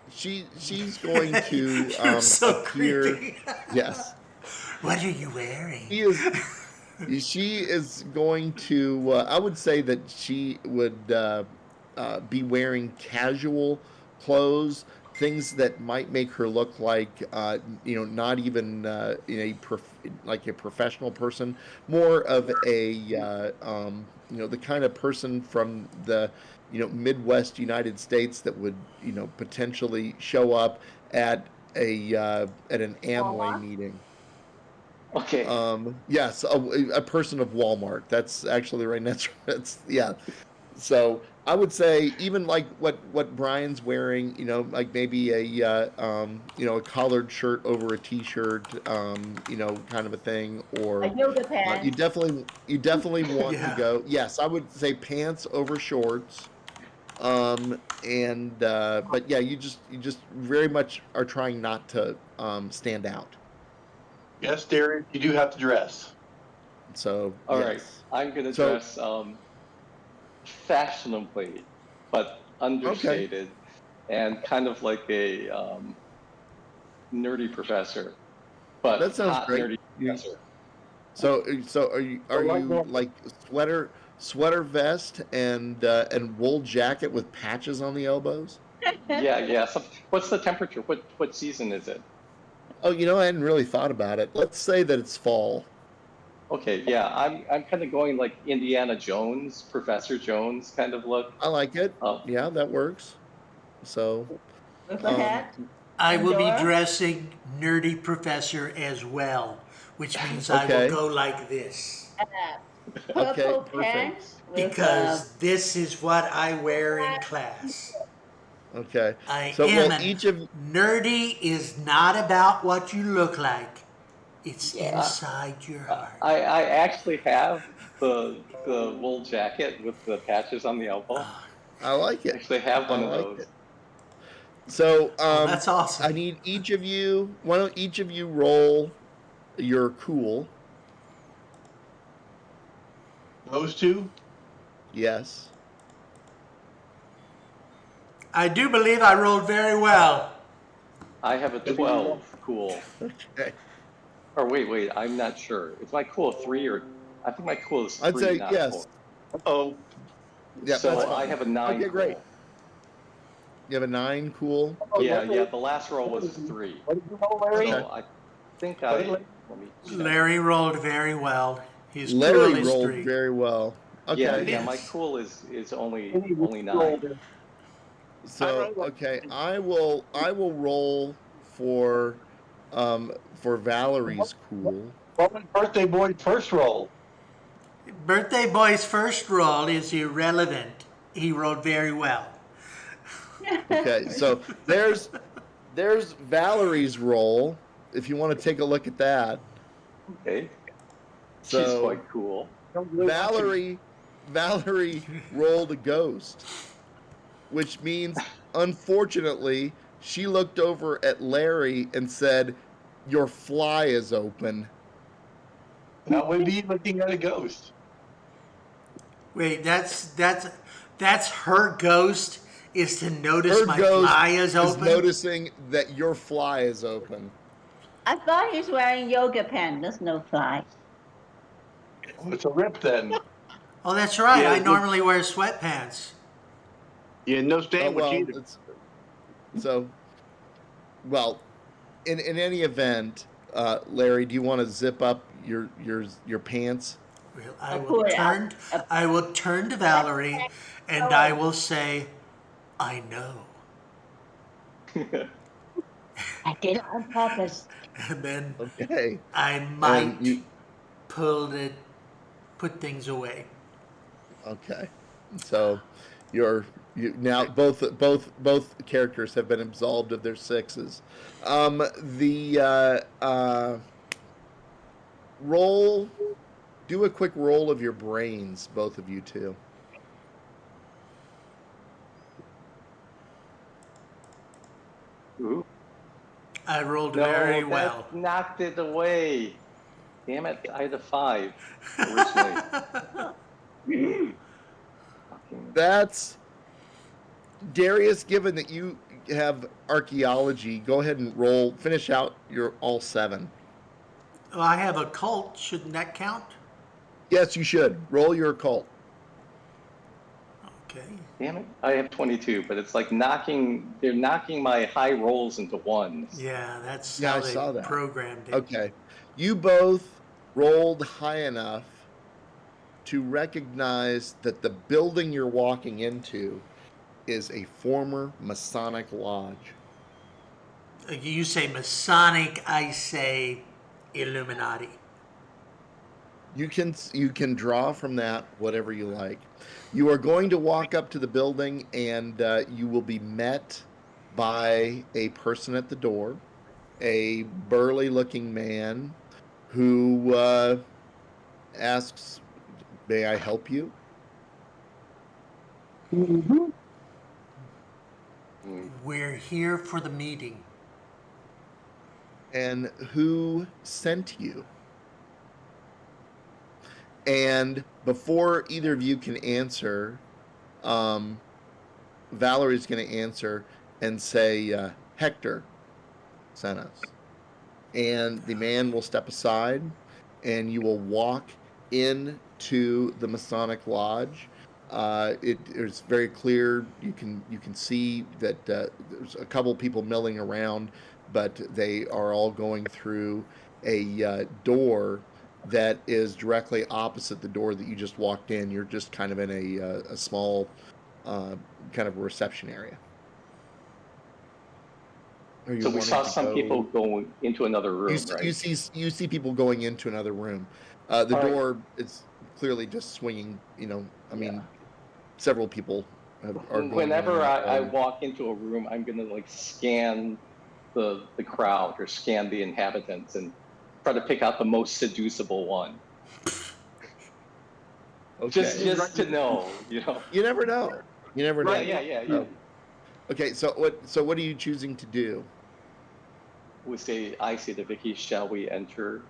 She's going to You're so appear. creepy. Yes, What are you wearing? she is going to. I would say that she would be wearing casual clothes, things that might make her look like not even like a professional person, more of a the kind of person from the Midwest United States that would potentially show up at an Amway meeting. Okay. Yes, a person of Walmart. That's actually right. That's yeah. So I would say even like what Brian's wearing, like maybe a collared shirt over a t-shirt, kind of a thing, or A yoga pants. you definitely want Yeah. to go. Yes, I would say pants over shorts. But yeah, you just very much are trying not to stand out. Yes, Derek, you do have to dress. So All yes. right, I'm gonna So- dress fashionably, but understated, and kind of like a nerdy professor, but That sounds hot great. nerdy professor. So are you like sweater vest and wool jacket with patches on the elbows? Yeah. What's the temperature? What season is it? Oh, I hadn't really thought about it. Let's say that it's fall. Okay, yeah, I'm kind of going like Indiana Jones, Professor Jones kind of look. I like it. Oh. Yeah, that works. So With a hat? I will be Pandora? dressing nerdy professor as well, which means I Okay. will go like this. Purple Okay, perfect. pants with Because this is what I wear in class. Okay. I So am well, each of nerdy is not about what you look like. It's Yeah. inside your heart. I actually have the wool jacket with the patches on the elbow. I like I it. actually have one I of like those. it. So That's awesome. I need each of you. Why don't each of you roll your cool? Those two? Yes. I do believe I rolled very well. I have a 12 cool. Okay. Or wait, I'm not sure. Is my cool 3 or I think my cool is 3, I'd say not yes. 4. Oh, Yeah, So that's I fine. have a 9 Okay, great. cool. You have a 9 cool. Yeah, the last roll was 3. What did you roll, Larry? So I think let me check. Larry rolled very well. His cool Larry is rolled 3. very well. Yeah, Okay. my Yes. cool is only 9. So okay, I will roll for Valerie's cool. What was Birthday Boy's first roll? Birthday Boy's first roll is irrelevant. He rolled very well. Okay, so there's Valerie's roll. If you want to take a look at that, Okay. So- She's quite cool. Valerie rolled a ghost, which means unfortunately she looked over at Larry and said, "Your fly is open." That would be looking at a ghost. Wait, that's her ghost is to notice Her my ghost fly is is open. noticing that your fly is open. I thought he's wearing yoga pants. There's no fly. It's a rip then. Oh, that's right. Yeah, I it- normally wear sweatpants. yeah, no Oh, sandwich well, either. well, in any event, Larry, do you want to zip up your pants? Well, I'll pull it out. I will turn to Valerie and I will say, I know. I did it on purpose. And then Okay. I might And you- put things away. Okay. So you now both characters have been absolved of their sixes. Roll. Do a quick roll of your brains, both of you two. Ooh. I rolled No, very that well. knocked it away. Damn it, I had a 5 originally. Fucking- That's Darius. Given that you have archaeology, go ahead and finish out your all 7. Well, I have a cult. Shouldn't that count? Yes, you should roll your occult. Okay. Damn it, I have 22, but it's like they're knocking my high rolls into 1s. Yeah, that's Yeah, how I they saw that. programmed it. Okay. You both rolled high enough to recognize that the building you're walking into is a former Masonic lodge. You say Masonic, I say Illuminati. You can draw from that whatever you like. You are going to walk up to the building, and you will be met by a person at the door, a burly-looking man who asks, "May I help you?" We're here for the meeting. And who sent you? And before either of you can answer, Valerie's going to answer and say, Hector sent us. And the man will step aside, and you will walk into the Masonic Lodge. It's very clear. You can see that there's a couple people milling around, but they are all going through a door that is directly opposite the door that you just walked in. You're just kind of in a small kind of reception area. So we saw some people going into another room, right? You see people going into another room. The door is clearly just swinging. I mean, several people are going. Whenever I walk into a room, I'm gonna scan the crowd or scan the inhabitants and try to pick out the most seducible one. Okay. Just to know, You never know. You never know. Right? Yeah. Okay, so what are you choosing to do? I say to Vicky, shall we enter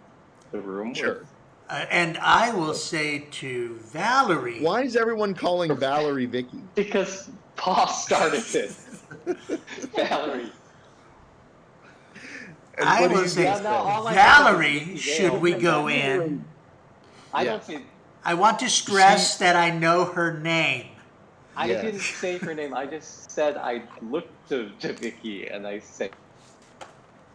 the room? Sure. And I will say to Valerie. Why is everyone calling Valerie Vicky? Because Paul started it. Valerie. I will say, Valerie, should we go in? I don't think. I want to stress that I know her name. I didn't say her name. I just said I looked to Vicky and I said,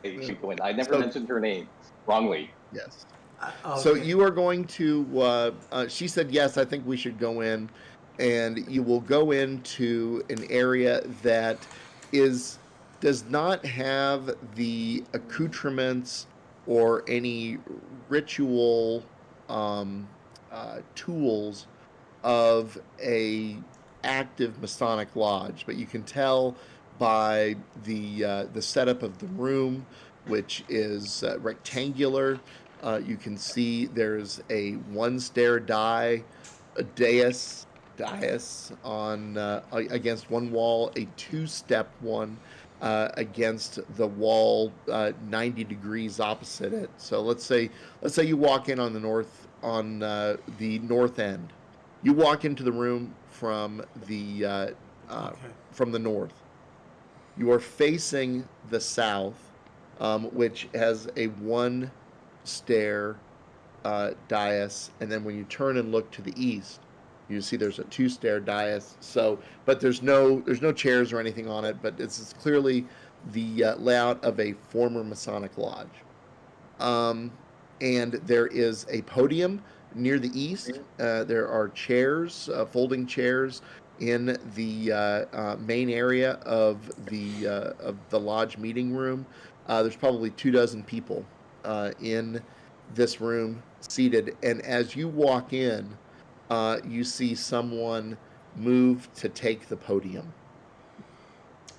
"Hey, she go in." I never mentioned her name wrongly. Yes. Okay. So you are going to. She said, "Yes, I think we should go in," and you will go into an area that does not have the accoutrements or any ritual tools of a active Masonic lodge, but you can tell by the setup of the room, which is rectangular. You can see there's a one-stair dais on against one wall, a two-step one against the wall 90 degrees opposite it. So let's say you walk in on the north end. You walk into the room from the north. You are facing the south, which has a one stair dais, and then when you turn and look to the east, you see there's a two-stair dais. So, but there's no chairs or anything on it, but it's clearly the layout of a former Masonic lodge. And there is a podium near the east. There are chairs, folding chairs, in the main area of the lodge meeting room. There's probably 24 people in this room seated, and as you walk in, you see someone move to take the podium.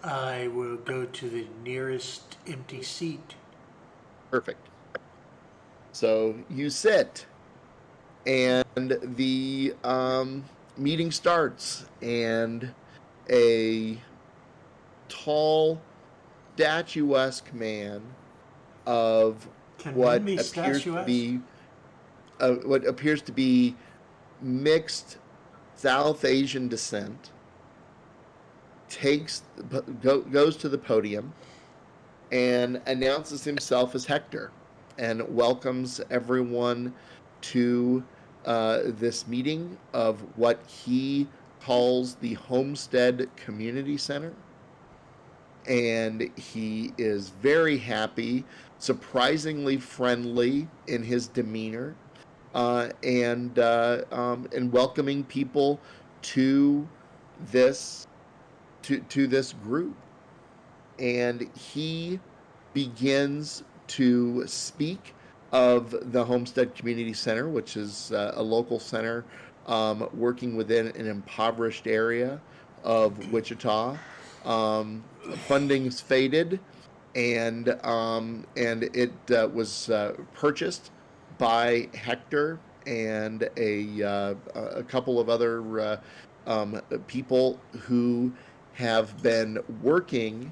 I will go to the nearest empty seat. Perfect. So you sit, and the meeting starts, and a tall, statuesque man of what appears to be mixed South Asian descent goes to the podium and announces himself as Hector and welcomes everyone to this meeting of what he calls the Homestead Community Center. And he is very happy, surprisingly friendly in his demeanor, and welcoming people to this group. And he begins to speak of the Homestead Community Center, which is a local center working within an impoverished area of Wichita. Funding's faded, and it was purchased by Hector and a couple of other people who have been working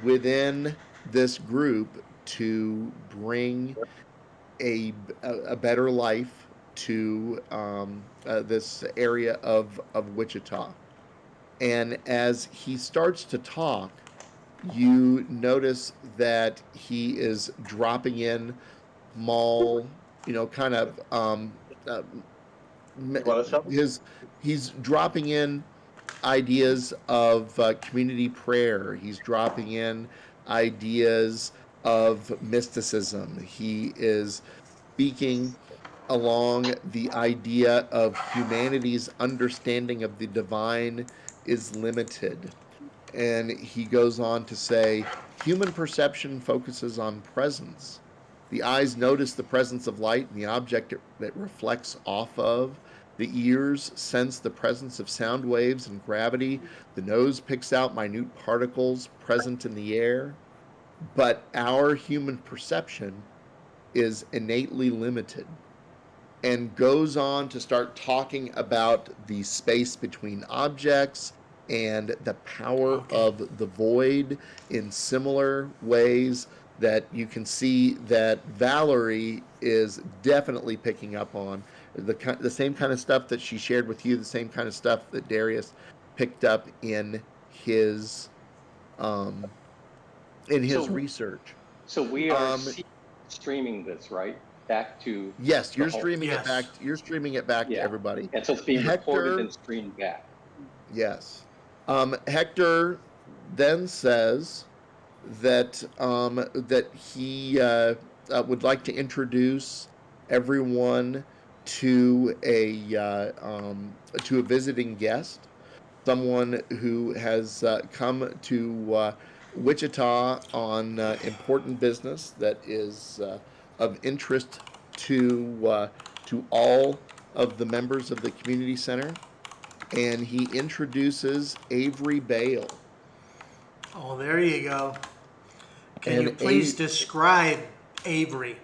within this group to bring a better life to this area of Wichita. And as he starts to talk, you notice that he is dropping in small, kind of uh, You want to tell? his he's dropping in ideas of community prayer. He's dropping in ideas of mysticism. He is speaking along the idea of humanity's understanding of the divine is limited. And he goes on to say, human perception focuses on presence. The eyes notice the presence of light and the object that reflects off of. The ears sense the presence of sound waves and gravity. The nose picks out minute particles present in the air. But our human perception is innately limited, and goes on to start talking about the space between objects and the power of the void in similar ways that you can see that Valerie is definitely picking up on. The same kind of stuff that she shared with you, the same kind of stuff that Darius picked up his um, in his So, research. so we are Um, streaming this, right? Back to yes, the you're home. streaming it back. Yes. You're streaming it back to Yeah. everybody. And so it's being recorded Hector, and streamed back. yes. Hector then says that he would like to introduce everyone to a visiting guest, someone who has come to Wichita on important business that is of interest to all of the members of the community center, and he introduces Avery Bale. Oh, there you go. Can you And please describe Avery?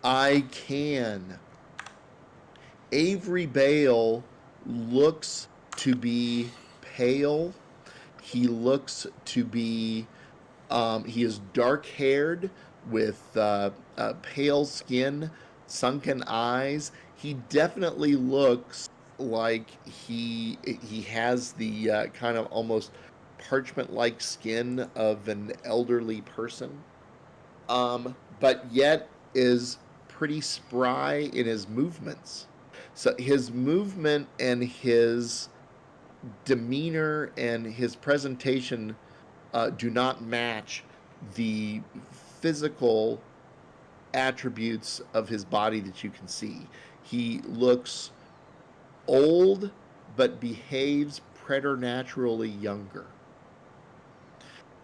I can. Avery Bale looks to be pale. He looks to be, he is dark haired with pale skin, sunken eyes. He definitely looks like he has the kind of almost parchment like skin of an elderly person, but yet is pretty spry in his movements. So his movement and his demeanor and his presentation do not match the physical attributes of his body that you can see. He looks old, but behaves preternaturally younger.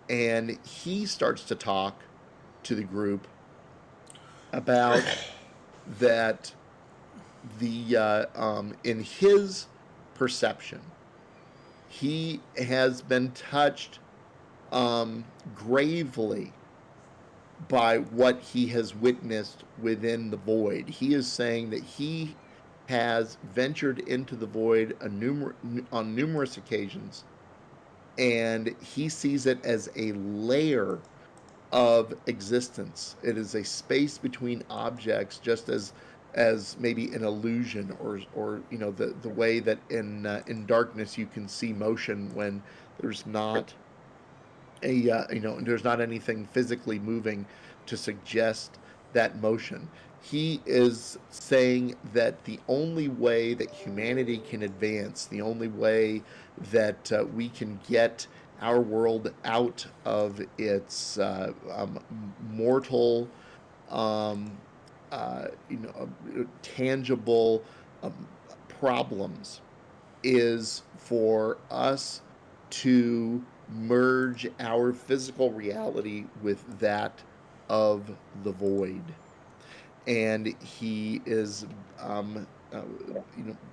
And he starts to talk to the group about that in his perception, he has been touched gravely by what he has witnessed within the void. He is saying that he has ventured into the void on numerous occasions, and he sees it as a layer of existence. It is a space between objects, just as maybe an illusion, or the way that in darkness you can see motion when there's not there's not anything physically moving to suggest that motion. He is saying that the only way that humanity can advance, the only way that we can get our world out of its mortal, um, tangible um, problems, is for us to merge our physical reality with that of the void. And he is,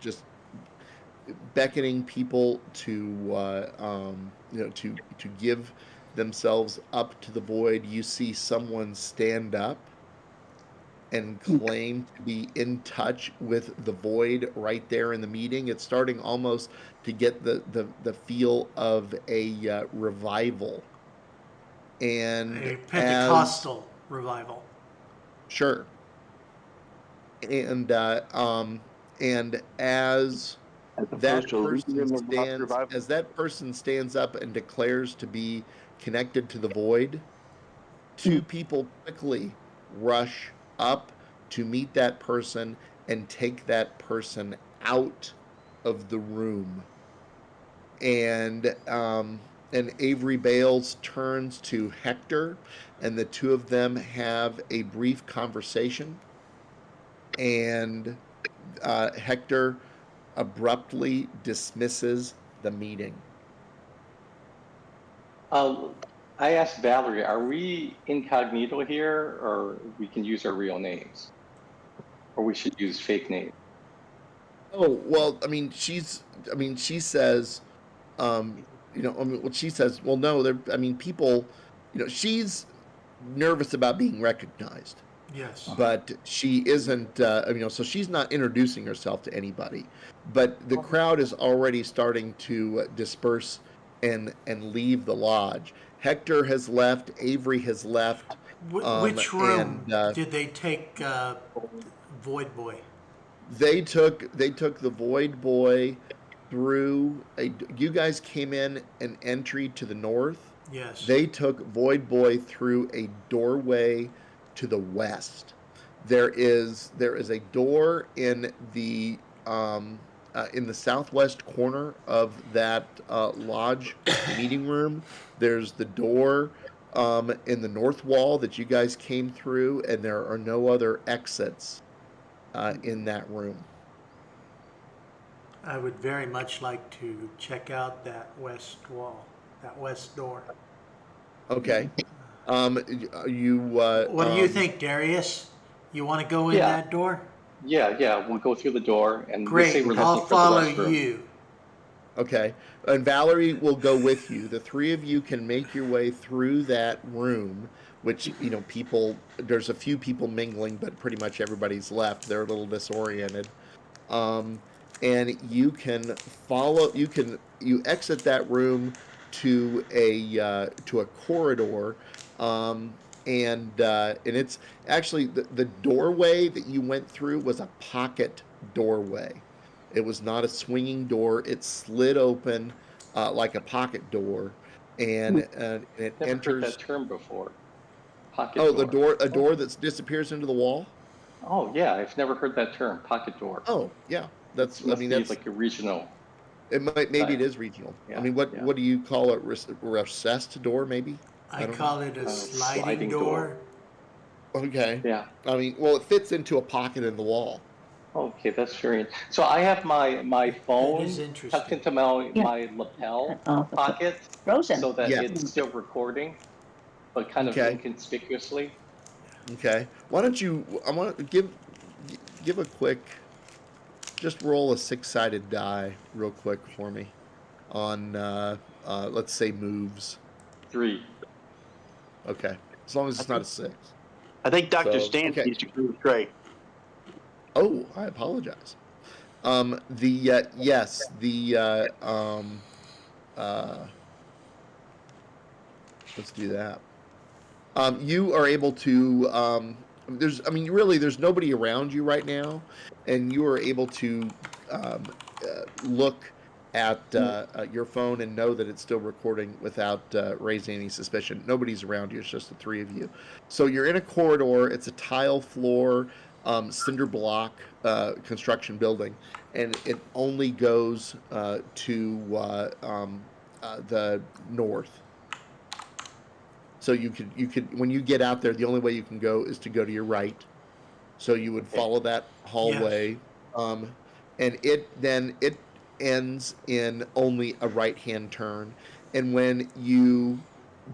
just beckoning people to, to give themselves up to the void. You see someone stand up, and claim to be in touch with the void right there in the meeting. It's starting almost to get the feel of a revival. And A as Pentecostal revival. sure, and and as As opposed to a Lutheran revival. that person stands up and declares to be connected to the void, two people quickly rush up to meet that person and take that person out of the room. And Avery Bales turns to Hector, and the two of them have a brief conversation. And Hector abruptly dismisses the meeting. I asked Valerie, are we incognito here, or we can use our real names? Or we should use fake names? Oh, well, she says, she says, well, no, people, she's nervous about being recognized. Yes. But she isn't, so she's not introducing herself to anybody. But the crowd is already starting to disperse and leave the lodge. Hector has left. Avery has left. Which room and did they take Void Boy? they took the Void Boy through a. You guys came in an entry to the north. Yes. They took Void Boy through a doorway to the west. There is a door in the southwest corner of that lodge meeting room. There's the door in the north wall that you guys came through, and there are no other exits in that room. I would very much like to check out that west wall, that west door. Okay. You. What do you think, Darius? You want to go in Yeah. that door? Yeah, we'll go through the door, and Great. we'll say we're I'll looking for the follow restroom. you. Okay. And Valerie will go with you. The three of you can make your way through that room, which, there's a few people mingling, but pretty much everybody's left. They're a little disoriented. And you can you exit that room to a corridor. And it's actually the doorway that you went through was a pocket doorway. It was not a swinging door. It slid open like a pocket door, and it Never enters. heard that term before. Pocket door. A door that disappears into the wall. Oh yeah, I've never heard that term. Pocket door. Oh yeah, that's. Must be That's like a regional. maybe it is regional. Yeah, what do you call it? Recessed door, maybe. I don't call know. it a sliding sliding door. door. Okay. Yeah. Well, it fits into a pocket in the wall. Okay, that's very. So I have my phone is interesting. tucked into my lapel pocket, Frozen. so that Yeah. it's still recording, but kind of Okay. inconspicuously. Okay. Why don't you? I want to give a quick. Just roll a 6-sided die real quick for me, on let's say moves. 3. Okay. As long as it's not a 6. I think Dr. So, Stan okay. needs to go straight. Oh, I apologize. Let's do that. You are able to. There's nobody around you right now, and you are able to look at your phone and know that it's still recording without raising any suspicion. Nobody's around you. It's just the three of you. So you're in a corridor. It's a tile floor, cinder block construction building, and it only goes to the north. So you could when you get out there, the only way you can go is to go to your right. So you would follow that hallway, and it ends in only a right-hand turn. And when you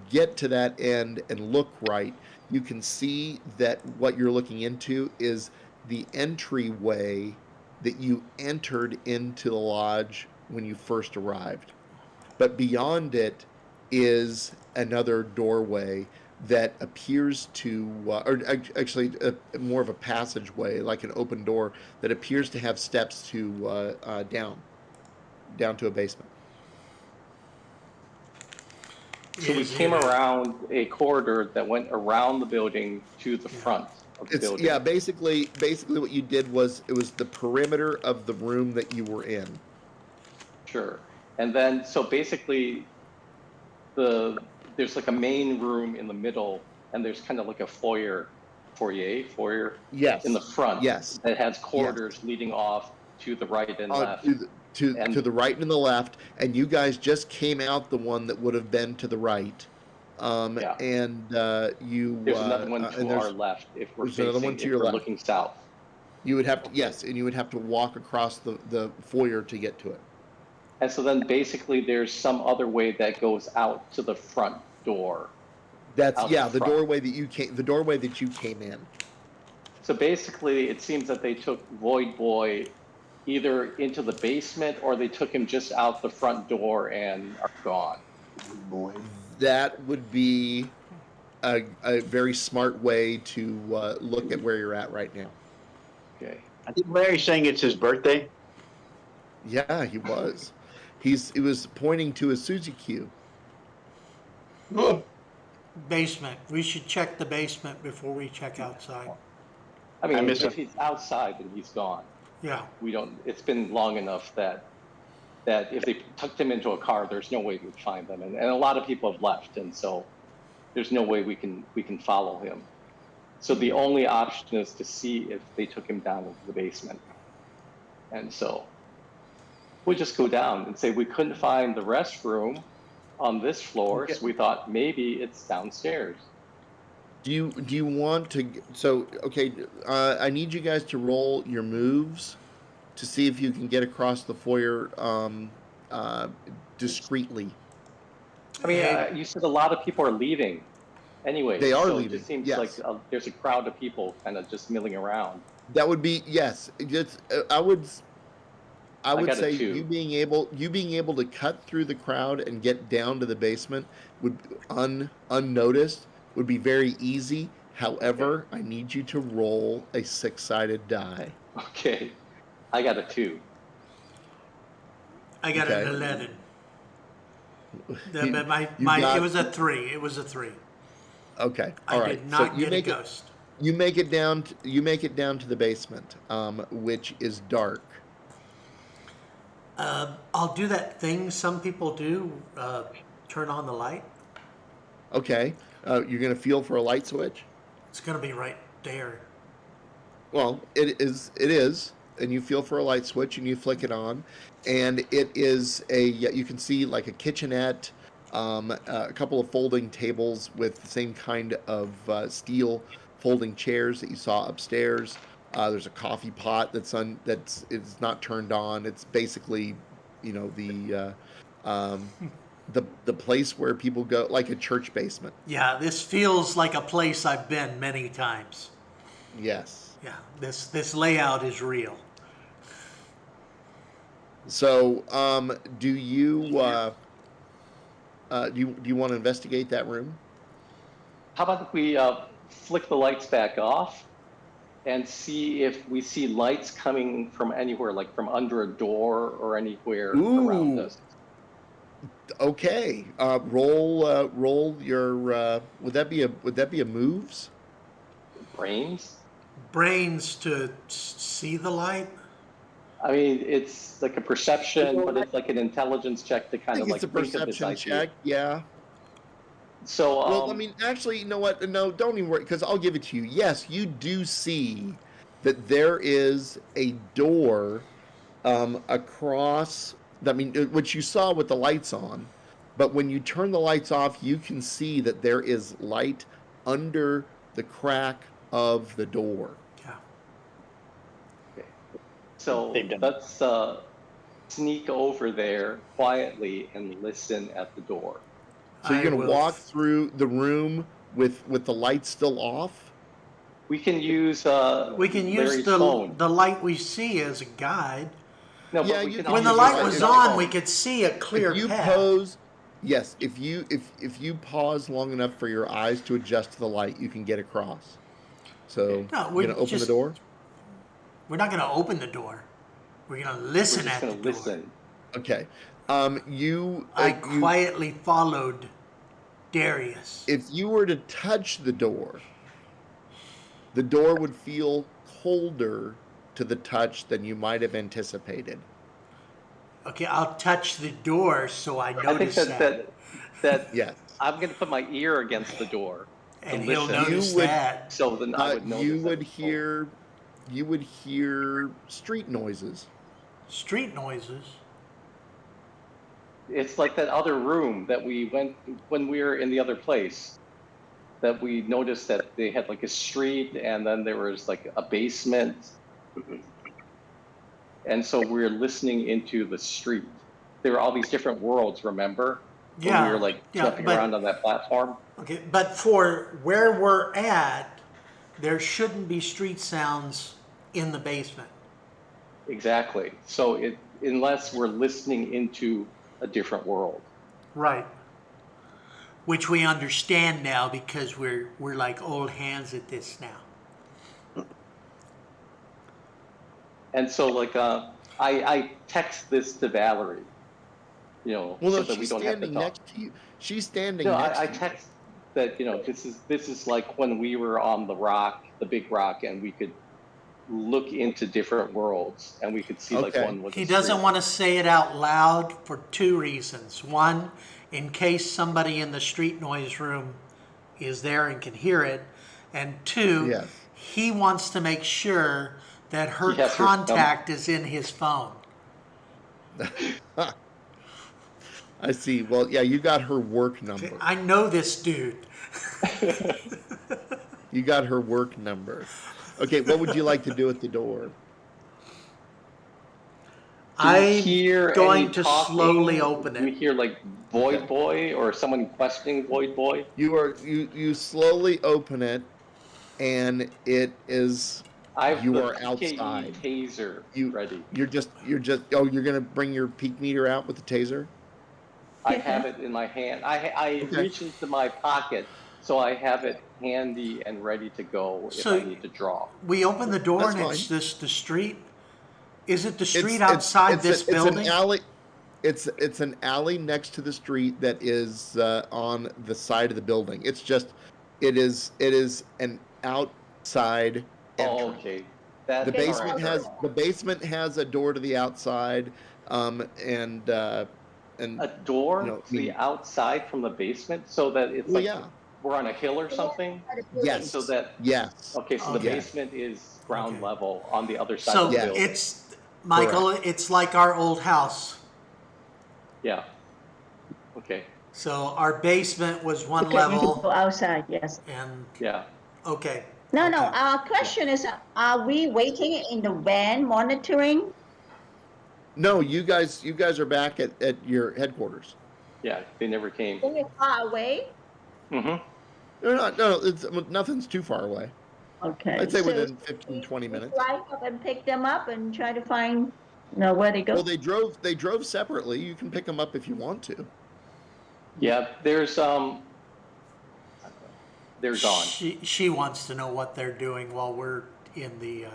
get to that end and look right, you can see that what you're looking into is the entryway that you entered into the lodge when you first arrived. But beyond it is another doorway that appears to, actually more of a passageway, like an open door that appears to have steps to down to a basement. So we came around a corridor that went around the building to the front of the building. Yeah, basically what you did was it was the perimeter of the room that you were in. Sure. And then, so basically, there's like a main room in the middle, and there's kind of like a foyer Yes. in the front. Yes. That has corridors leading off to the right and left. To the right and the left, and you guys just came out the one that would have been to the right. And you there's another one to our left if we're looking south. You would have to and you would have to walk across the foyer to get to it. And so then basically there's some other way that goes out to the front door. That's the doorway that you came in. So basically it seems that they took Void Boy either into the basement or they took him just out the front door and are gone. That would be a very smart way to look at where you're at right now. Okay. I think Larry's saying it's his birthday. Yeah, he was. He was pointing to his Suzy Q. Basement. We should check the basement before we check outside. I mean, if he's outside, then he's gone. Yeah. It's been long enough that if they tucked him into a car, there's no way we'd find them. And a lot of people have left, and so there's no way we can follow him. So the only option is to see if they took him down into the basement. And so we just go down and say we couldn't find the restroom on this floor, so we thought maybe it's downstairs. Do you want to? So okay, I need you guys to roll your moves to see if you can get across the foyer discreetly. I mean, you said a lot of people are leaving. Anyway, they are leaving. It seems like there's a crowd of people kind of just milling around. That would be I would say you being able to cut through the crowd and get down to the basement would unnoticed would be very easy. However, I need you to roll a 6-sided die. Okay, I got a 2. I got an 11. It was a 3. It was a 3. Okay, all right. I did not get a ghost. You make it down to the basement, which is dark. I'll do that thing some people do. Turn on the light. Okay. You're going to feel for a light switch? It's going to be right there. Well, it is. And you feel for a light switch and you flick it on. And it is you can see like a kitchenette, a couple of folding tables with the same kind of steel folding chairs that you saw upstairs. There's a coffee pot that's not turned on. It's basically, the place where people go, like a church basement. Yeah, this feels like a place I've been many times. Yes. Yeah, this layout is real. So, do you want to investigate that room? How about if we flick the lights back off and see if we see lights coming from anywhere, like from under a door or anywhere around us? Okay. Roll your. Would that be a moves? Brains to see the light. I mean, it's like a perception, but it's like an intelligence check to kind of like it's a perception check. Yeah. So, well, I mean, actually, you know what? No, don't even worry, because I'll give it to you. Yes, you do see that there is a door across. I mean, which you saw with the lights on, but when you turn the lights off, you can see that there is light under the crack of the door. Yeah. Okay. So let's sneak over there quietly and listen at the door. So you're going to walk through the room with the lights still off? We can use Larry's phone. The light we see as a guide. No, yeah, when the light was on, we could see a clear path. Yes, if you pause long enough for your eyes to adjust to the light, you can get across. So, No, you gonna open the door? we're not going to open the door. We're going to We're listen just at the gonna door. listen. Okay. You I you quietly followed Darius. if you were to touch the door would feel colder to the touch than you might have anticipated. Okay, I'll touch the door so I I think notice that Yes. I'm gonna put my ear against the door to and he'll listen. notice You would- that. So then I would notice you that would it's cold. hear street noises. Street noises. It's like that other room that we went when we were in the other place. That we noticed that they had like a street, and then there was like a basement, and so we were listening into the street. There were all these different worlds. Remember? When Yeah, we were like yeah, jumping but- around on that platform. Okay, but for where we're at, there shouldn't be street sounds in the basement. Exactly. So unless we're listening into a different world. Right. Which we understand now because we're like old hands at this now. And so like I text this to Valerie, Well, so no, that we she's don't have to standing talk. next to you. She's standing No, next I to you. text that this is like when we were on the rock, the big rock, and we could look into different worlds, and we could see like Okay. one was. He a doesn't street. want to say it out loud for two reasons. One, in case somebody in the street noise room is there and can hear it. And two, Yes. he wants to make sure that her He has her contact is in his phone. I see. Well, yeah, you got her work number. I know this dude. You got her work number. Okay, what would you like to do at the door? Do you I'm hear going any to talking? slowly open Do you it. hear like Void Okay. Boy or someone questioning Void Boy? You slowly open it, and it is I've You the are PKE outside. taser you ready. you're just you're gonna bring your peak meter out with the taser. I have it in my hand. I Okay. reach into my pocket, so I have it handy and ready to go if So- I need to draw. We open the door That's and it's fine. the street. Is it the street It's- outside it's this It's building? an alley. It's an alley next to the street that is on the side of the building. It is an outside Oh, entrance. okay. That's The basement all right. has a door to the outside, and A door No, I to the mean- outside from the basement, so that it's well, like yeah, we're on a hill or something. yes, So that yes, okay, so Oh, the yeah. basement is ground Okay. level on the other side So of the Yeah. building. it's, Michael, it's like our old house. Yeah. Okay. So our basement was one Okay, you can go level outside, yes. and, Yeah. okay. No, Okay. our question is, are we waiting in the van monitoring? No, you guys are back at your headquarters. Yeah. They never came. Very far away? Mm-hmm. They're not. No, nothing's too far away. Okay. I'd say so within 15, 20 we minutes. drive up and pick them up and try to find, where they go? Well, they drove separately. You can pick them up if you want to. Yeah. There's they're gone. She wants to know what they're doing while we're in the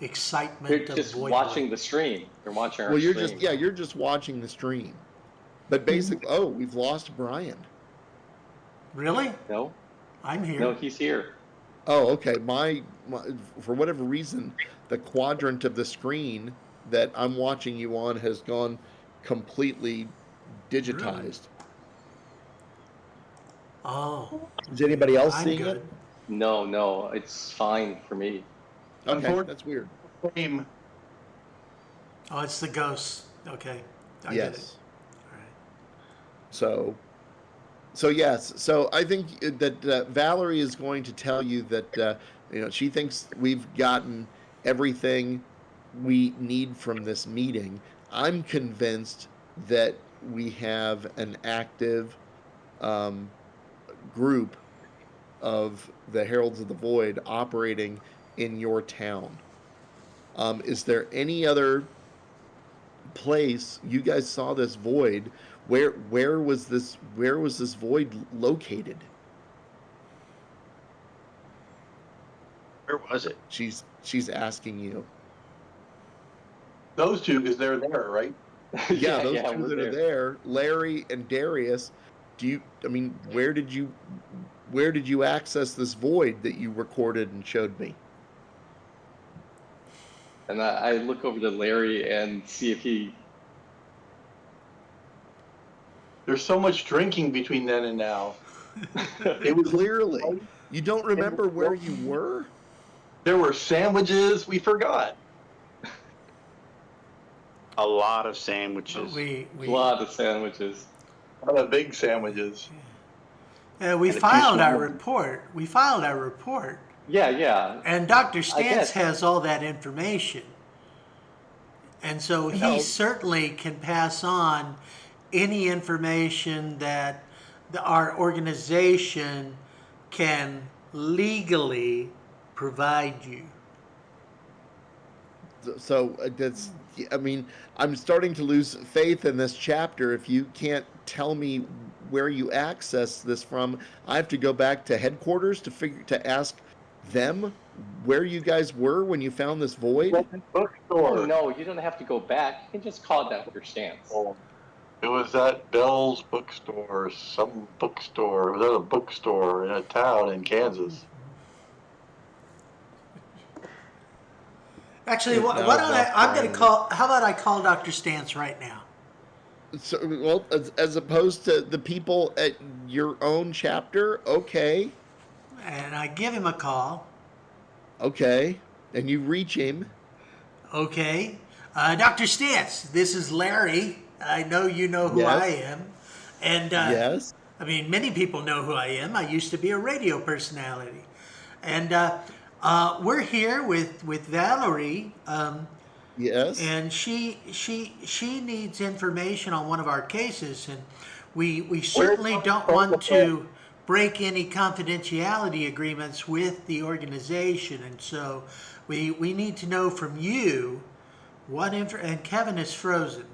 excitement They're of just Void watching Boy. the stream. They're watching our Well, you're stream. you're just watching the stream. But basically, oh, we've lost Brian. Really? No, I'm here. no, he's here. Oh, okay. My for whatever reason, the quadrant of the screen that I'm watching you on has gone completely digitized. Oh, Is anybody else I'm seeing good. it? No, it's fine for me. Okay, Unfortunately- that's weird. Name. Oh, it's the ghosts. Okay. I get it. Yes. All right. So yes. So I think that Valerie is going to tell you that she thinks we've gotten everything we need from this meeting. I'm convinced that we have an active group of the Heralds of the Void operating in your town. Is there any other place you guys saw this void, where was this void located? Where was it? She's asking you. Those two, because they're there, right? Yeah, those two we're that are there, Larry and Darius. Where did you access this void that you recorded and showed me? And I look over to Larry and see if he. There's so much drinking between then and now. It was clearly. You don't remember where you were? There were sandwiches we forgot. A lot of sandwiches. A lot of sandwiches. A lot of big sandwiches. We And a filed few our small- report. We filed our report. Yeah. And Dr. Stantz guess. has all that information. And so he No. certainly can pass on any information that our organization can legally provide you. So I'm starting to lose faith in this chapter. If you can't tell me where you access this from, I have to go back to headquarters to ask them where you guys were when you found this void. Bookstore. Oh, no, you don't have to go back. You can just call Dr. Stantz. Oh, it was at Bell's bookstore, some bookstore. It was at a bookstore in a town in Kansas. Actually, why No, don't I'm going no. to call, how about I call Dr. Stantz right now? So, well, as opposed to the people at your own chapter, okay, And I give him a call. and you reach him. Okay. Dr. Stantz, this is Larry. I know you know who Yes. I am. And Yes. I mean, many people know who I am. I used to be a radio personality. And we're here with Valerie. Yes. And she needs information on one of our cases, and we certainly don't want to break any confidentiality agreements with the organization, and so we need to know from you what and Kevin is frozen.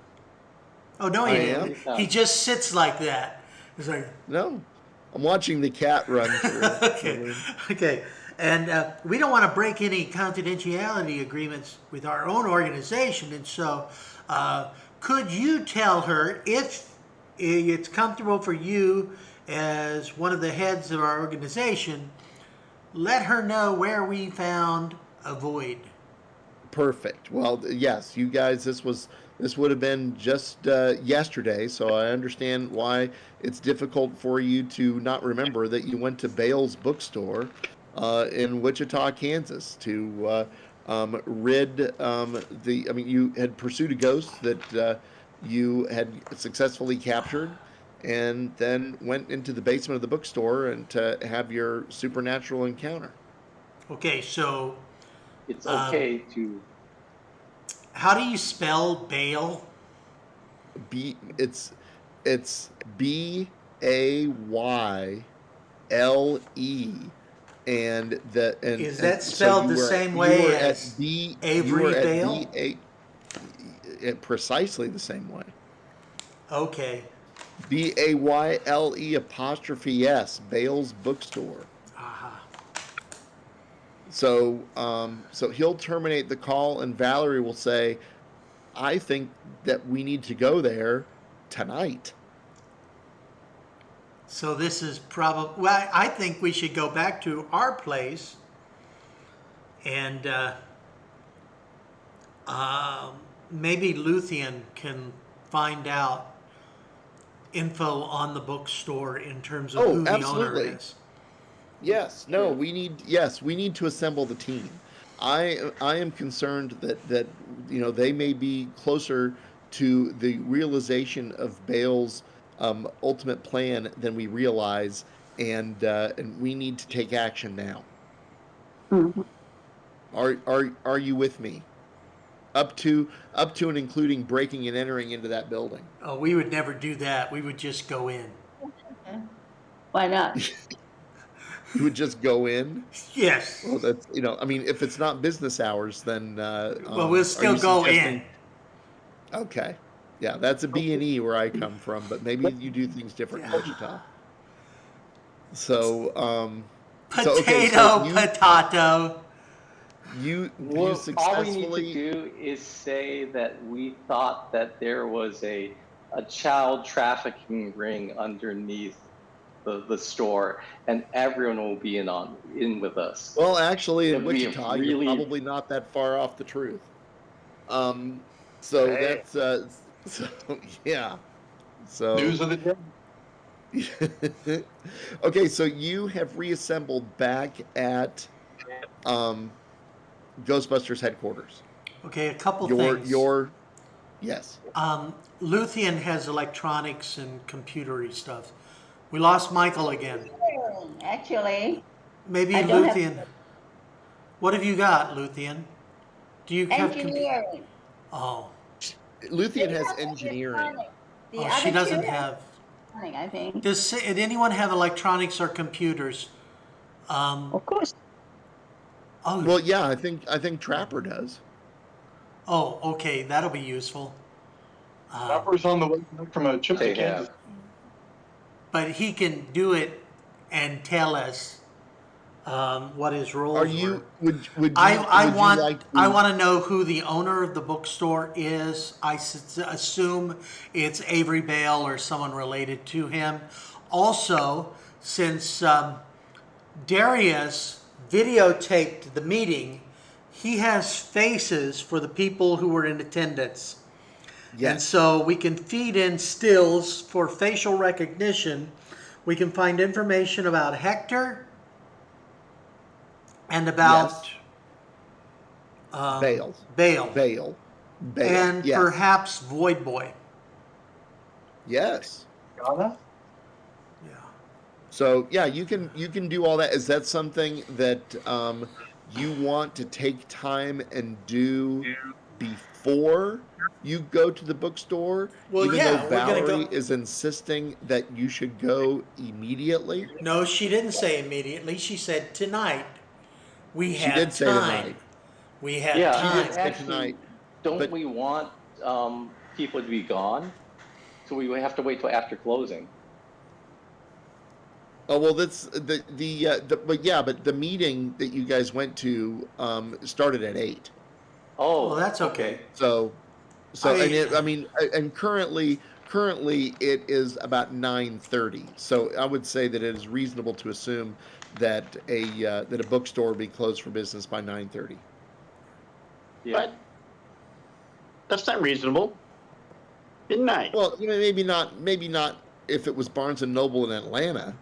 Oh no, he I didn't. am? He just sits like that. It's like No, I'm watching the cat run through. okay. And we don't want to break any confidentiality agreements with our own organization. And so could you tell her, if it's comfortable for you as one of the heads of our organization, let her know where we found a void? Perfect. Well, yes, you guys, this would have been just yesterday, so I understand why it's difficult for you to not remember that you went to Bale's bookstore in Wichita, Kansas, to rid you had pursued a ghost that you had successfully captured, and then went into the basement of the bookstore and to have your supernatural encounter. Okay, so It's okay to. how do you spell Bale? It's Bayle, and Is that so spelled you the were- same you way were at as Avery Bale? Precisely the same way. Okay. BAYLE''S, Bale's bookstore. Aha. So he'll terminate the call, and Valerie will say, "I think that we need to go there tonight." So this is probably, well, I think we should go back to our place and maybe Luthien can find out info on the bookstore in terms of Oh, who the absolutely. owner is. Yes, no, we need to assemble the team. I am concerned that they may be closer to the realization of Bale's ultimate plan than we realize, and we need to take action now. Mhm. Are you with me? Up to and including breaking and entering into that building. Oh, we would never do that. We would just go in. Why not? You would just go in. Yes. Well, that's if it's not business hours, then Well, we'll are still you go suggesting- in. Okay. Yeah, that's a B&E where I come from, but maybe you do things different in Wichita. So, okay, so Potato. you Well, all we need to successfully. do is say that we thought that there was a child trafficking ring underneath the store, and everyone will be in with us. Well, actually, in That we have Wichita, you're really probably not that far off the truth. So Hey. that's so yeah. So News of the day. okay, so you have reassembled back at Ghostbusters headquarters. Okay, a couple Your things. your yes. Luthien has electronics and computery stuff. We lost Michael again. Actually, Maybe I don't have Luthien. What have you got, Luthien? Do you have engineering. Oh, Luthien has They have engineering. electronics. The oh, other she doesn't two have. electronic, I think. Does anyone have electronics or computers? Of course. Oh, Well, yeah, I think Trapper does. oh, okay, that'll be useful. Robert's on the way back from a trip to They Kansas. have. But he can do it and tell us what his roles Are were. you would I you want like I to- want to know who the owner of the bookstore is. Assume it's Avery Bale or someone related to him. Also, since Darius videotaped the meeting, he has faces for the people who were in attendance. And Yes. so we can feed in stills for facial recognition. We can find information about Hector and about Bale. Bale. Bale. And yes. perhaps Void Boy. Yes. Ghana? Yeah. So yeah, you can do all that. Is that something that you want to take time and do before you go to the bookstore? Well, even yeah, though we're gonna Valerie go- is insisting that you should go immediately. No, she didn't say immediately. She said tonight. We She have did say time. tonight. We have Yeah, She did time. say actually, tonight, don't but- we want people to be gone? So we have to wait till after closing. Oh well, that's but the meeting that you guys went to started at 8. Oh, Well, that's okay. So I- and currently it is about 9:30. So I would say that it is reasonable to assume that a bookstore will be closed for business by 9:30. Yeah. But that's not reasonable. Midnight. Well, maybe not if it was Barnes and Noble in Atlanta,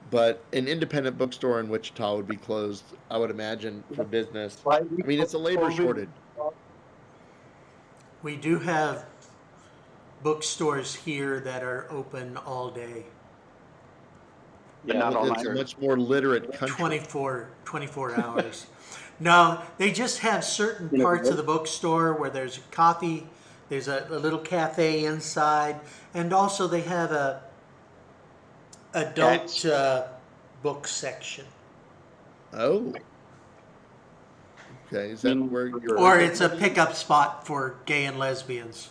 but an independent bookstore in Wichita would be closed, I would imagine, for business. I mean, it's a labor shortage. We do have bookstores here that are open all day. But Yeah, not all It's night. a much more literate country. 24 hours. No, they just have certain parts of the bookstore where there's coffee, there's a little cafe inside, and also they have a adult book section. Oh. Okay, is that where you're? Or it's a pickup spot for gay and lesbians.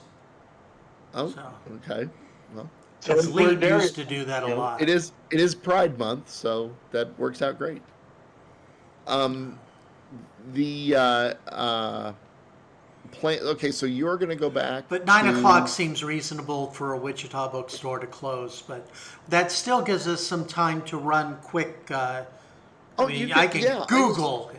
Oh, So. okay. Well, Because where Lee Darius- used to do that a lot. it is Pride Month, so that works out great. The plan. Okay, so you're going to go back. But 9 to- o'clock seems reasonable for a Wichita bookstore to close. But that still gives us some time to run quick. I can Google.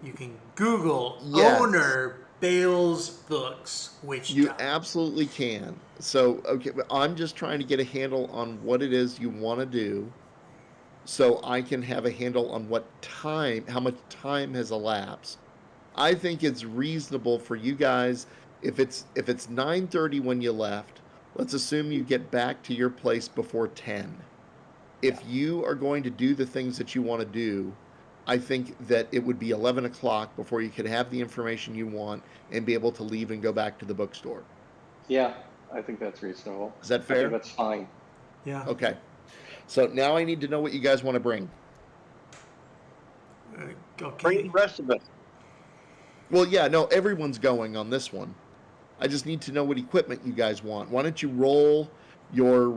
You can Google Yes. owner Bale's books, Wichita. You absolutely can. So, okay, but I'm just trying to get a handle on what it is you want to do, so I can have a handle on how much time has elapsed. I think it's reasonable for you guys if it's 9:30 when you left. Let's assume you get back to your place before 10. If you are going to do the things that you want to do, I think that it would be 11 o'clock before you could have the information you want and be able to leave and go back to the bookstore. yeah, I think that's reasonable. Is that I fair? think that's fine. Yeah. Okay. So now I need to know what you guys want to bring. Bring Okay. the rest of us. Well, yeah, no, everyone's going on this one. I just need to know what equipment you guys want. Why don't you roll your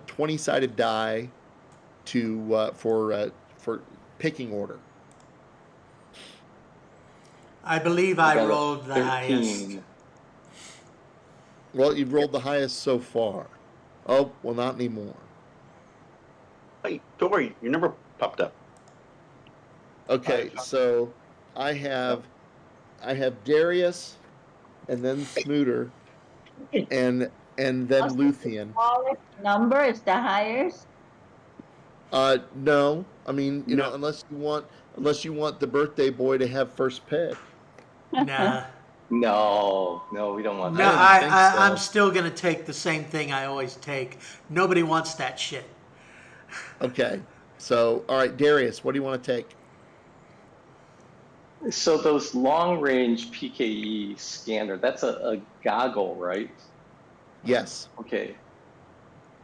20-sided die to for picking order? I believe I I got a rolled the highest. 13. Well, you've rolled the highest so far. Oh, well, not anymore. Hey, Tori, your number popped up. Okay, so I have Darius, and then Smooter, and then What's the Luthien. smallest number is the highest? No, I mean, No. unless you want the birthday boy to have first pick. Nah. No, we don't want No, I that. didn't think so. I'm still going to take the same thing I always take. Nobody wants that shit. Okay, so all right, Darius, what do you want to take? So those long range PKE scanner, that's a goggle, right? Yes. Okay.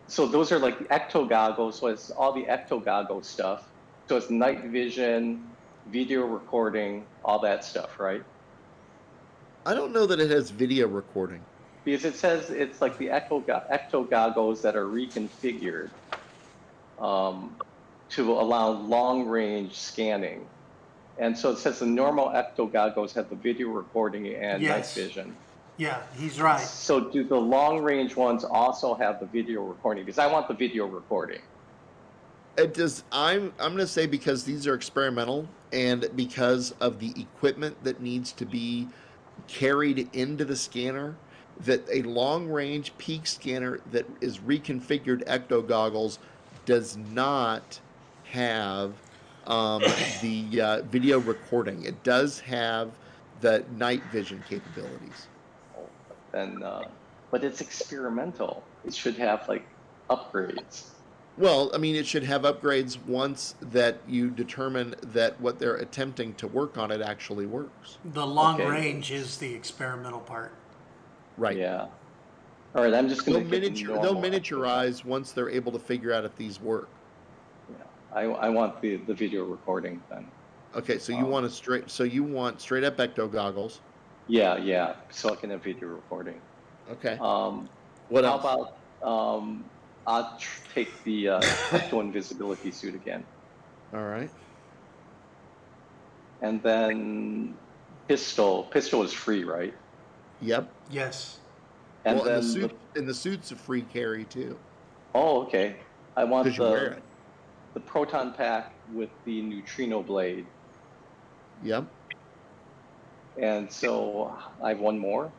So those are like the ecto goggles, so it's all the ecto goggle stuff. So it's night vision, video recording, all that stuff, right? I don't know that it has video recording. Because it says it's like the ecto goggles that are reconfigured to allow long range scanning. And so it says the normal ecto goggles have the video recording and night Yes. vision. Yeah, he's right. So do the long range ones also have the video recording? Because I want the video recording. It does. I'm going to say because these are experimental and because of the equipment that needs to be carried into the scanner, that a long range peak scanner that is reconfigured ecto goggles does not have the video recording. It does have the night vision capabilities. Then, but it's experimental. It should have like upgrades. Well, I mean, it should have upgrades once that you determine that what they're attempting to work on it actually works. The long Okay. range is the experimental part. Right. Yeah. All right, I'm just going They'll, to get they'll miniaturize once they're able to figure out if these work. Yeah, I want the video recording then. Okay, so you want straight up ecto goggles. Yeah. So I can have video recording. Okay. What else? How about I'll take the ecto invisibility suit again. All right. And then pistol. Pistol is free, right? Yep. Yes. And well, then the suit's a free carry too. Oh, okay. I want Because you wear it. the proton pack with the neutrino blade. Yep. And so I have one more.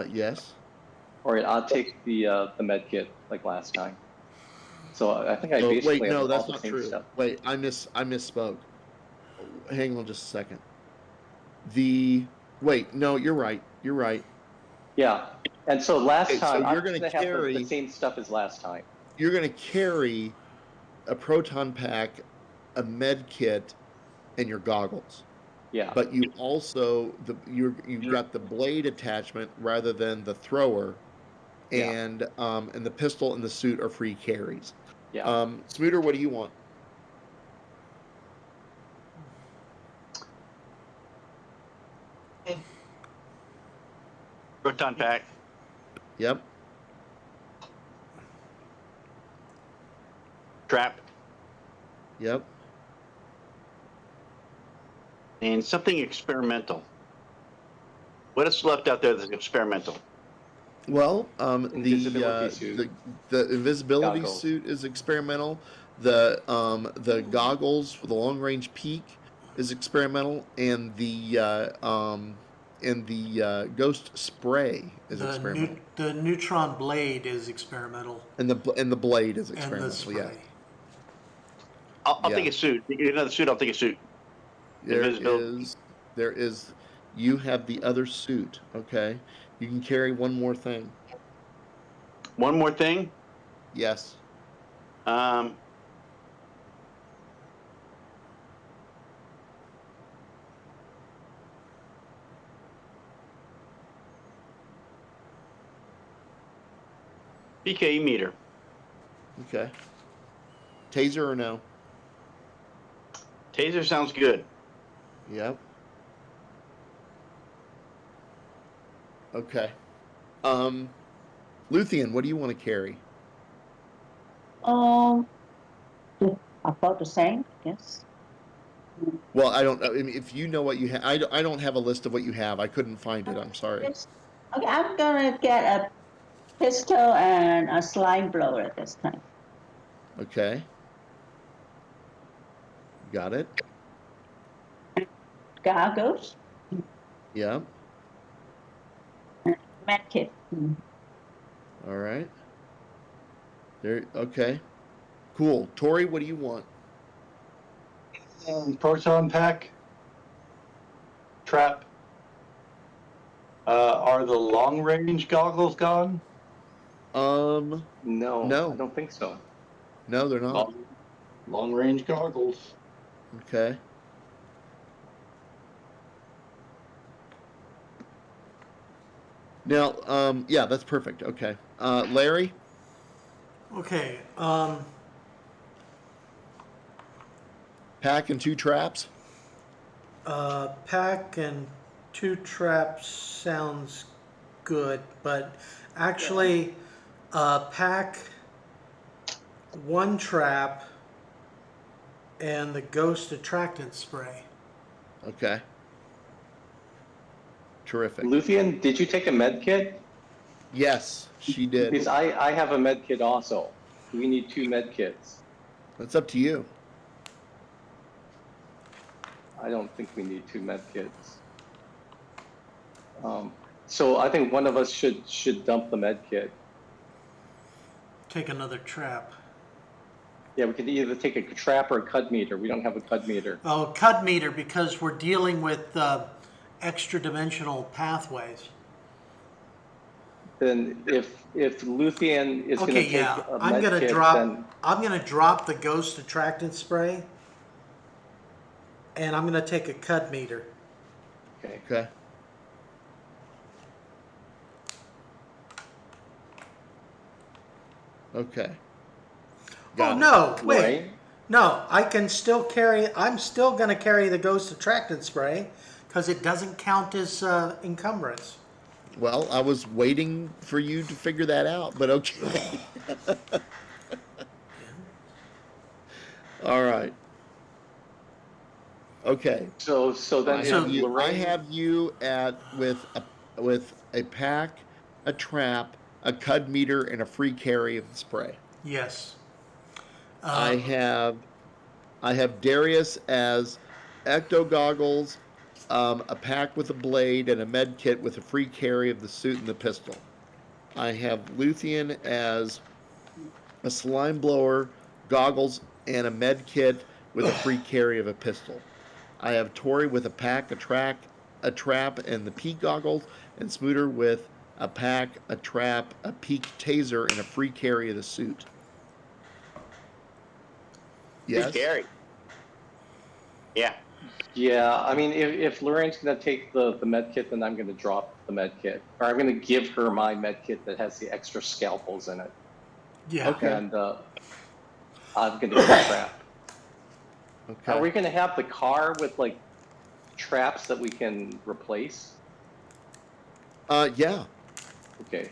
Yes. All right, I'll take the med kit like last time. So I think I basically wait, no, have that's all the not same true. stuff. Wait, I misspoke. Hang on just a second. Wait, no, you're right. You're right. Yeah, and so last time so you're I'm going to have carry the same stuff as last time. You're going to carry a proton pack, a med kit, and your goggles. Yeah. But you also you've got the blade attachment rather than the thrower, and the pistol and the suit are free carries. Yeah. Smooter, what do you want? Proton pack. Yep. Trap. Yep. And something experimental. What is left out there that's experimental? Well, Invisibility suit. the invisibility Goggles. suit is experimental. The goggles for the long range peak is experimental, and the ghost spray is experimental. The neutron blade is experimental. And the blade is And the experimental. spray. Yeah. I'll take a suit. You get another suit, I'll take a suit. There is. You have the other suit. Okay. You can carry one more thing. One more thing. Yes. PKE meter. Okay. Taser or no? Taser sounds good. Yep. Okay. Luthien, what do you want to carry? Yeah, about the same, I guess. Well, I don't know. I mean, if you know what you have, I don't have a list of what you have. I couldn't find it. I'm sorry. Yes. Okay, I'm gonna get a pistol and a slime blower this time. Okay. Got it. Goggles, Yeah. medkit. All right. There. Okay. Cool. Tori, what do you want? Proton pack, trap. Are the long range goggles gone? No, No, No. I don't think so. they're not. Long range goggles. Okay. Now, yeah, that's perfect. Okay. Larry? Okay. Pack and 2 traps? Pack and 2 traps sounds good, but actually, pack 1 trap and the ghost attractant spray. Okay. Terrific. Luthien, did you take a med kit? Yes, she did. Because I have a med kit also. We need 2 med kits. That's up to you. I don't think we need 2 med kits. So I think one of us should dump the med kit. Take another trap. Yeah, we could either take a trap or a cud meter. We don't have a cud meter. Oh, cud meter, because we're dealing with extra dimensional pathways. Then if Luthien is going to Okay, take yeah. a I'm med gonna kit, drop. then I'm gonna drop the ghost attractant spray, and I'm gonna take a cud meter. okay. Okay. Okay. Got Oh it. no! Wait. Lorraine? No, I can still carry. I'm still gonna carry the ghost attractant spray because it doesn't count as encumbrance. Well, I was waiting for you to figure that out, but okay. All right. Okay. So then I if have you. I Lorraine, have you at with a pack, a trap, a cud meter, and a free carry of the spray. Yes. I have Darius as ecto goggles, a pack with a blade, and a med kit with a free carry of the suit and the pistol. I have Luthien as a slime blower, goggles, and a med kit with a free carry of a pistol. I have Tori with a pack, a trap, and the peak goggles, and Smooter with a pack, a trap, a peak taser, and a free carry of the suit. Yes. Good carry. Yeah. yeah, I mean, if Lorraine's going to take the med kit, then I'm going to drop the med kit. Or I'm going to give her my med kit that has the extra scalpels in it. Yeah. Okay. And I'm going to get a trap. Okay. Are we going to have the car with, like, traps that we can replace? Yeah. Okay.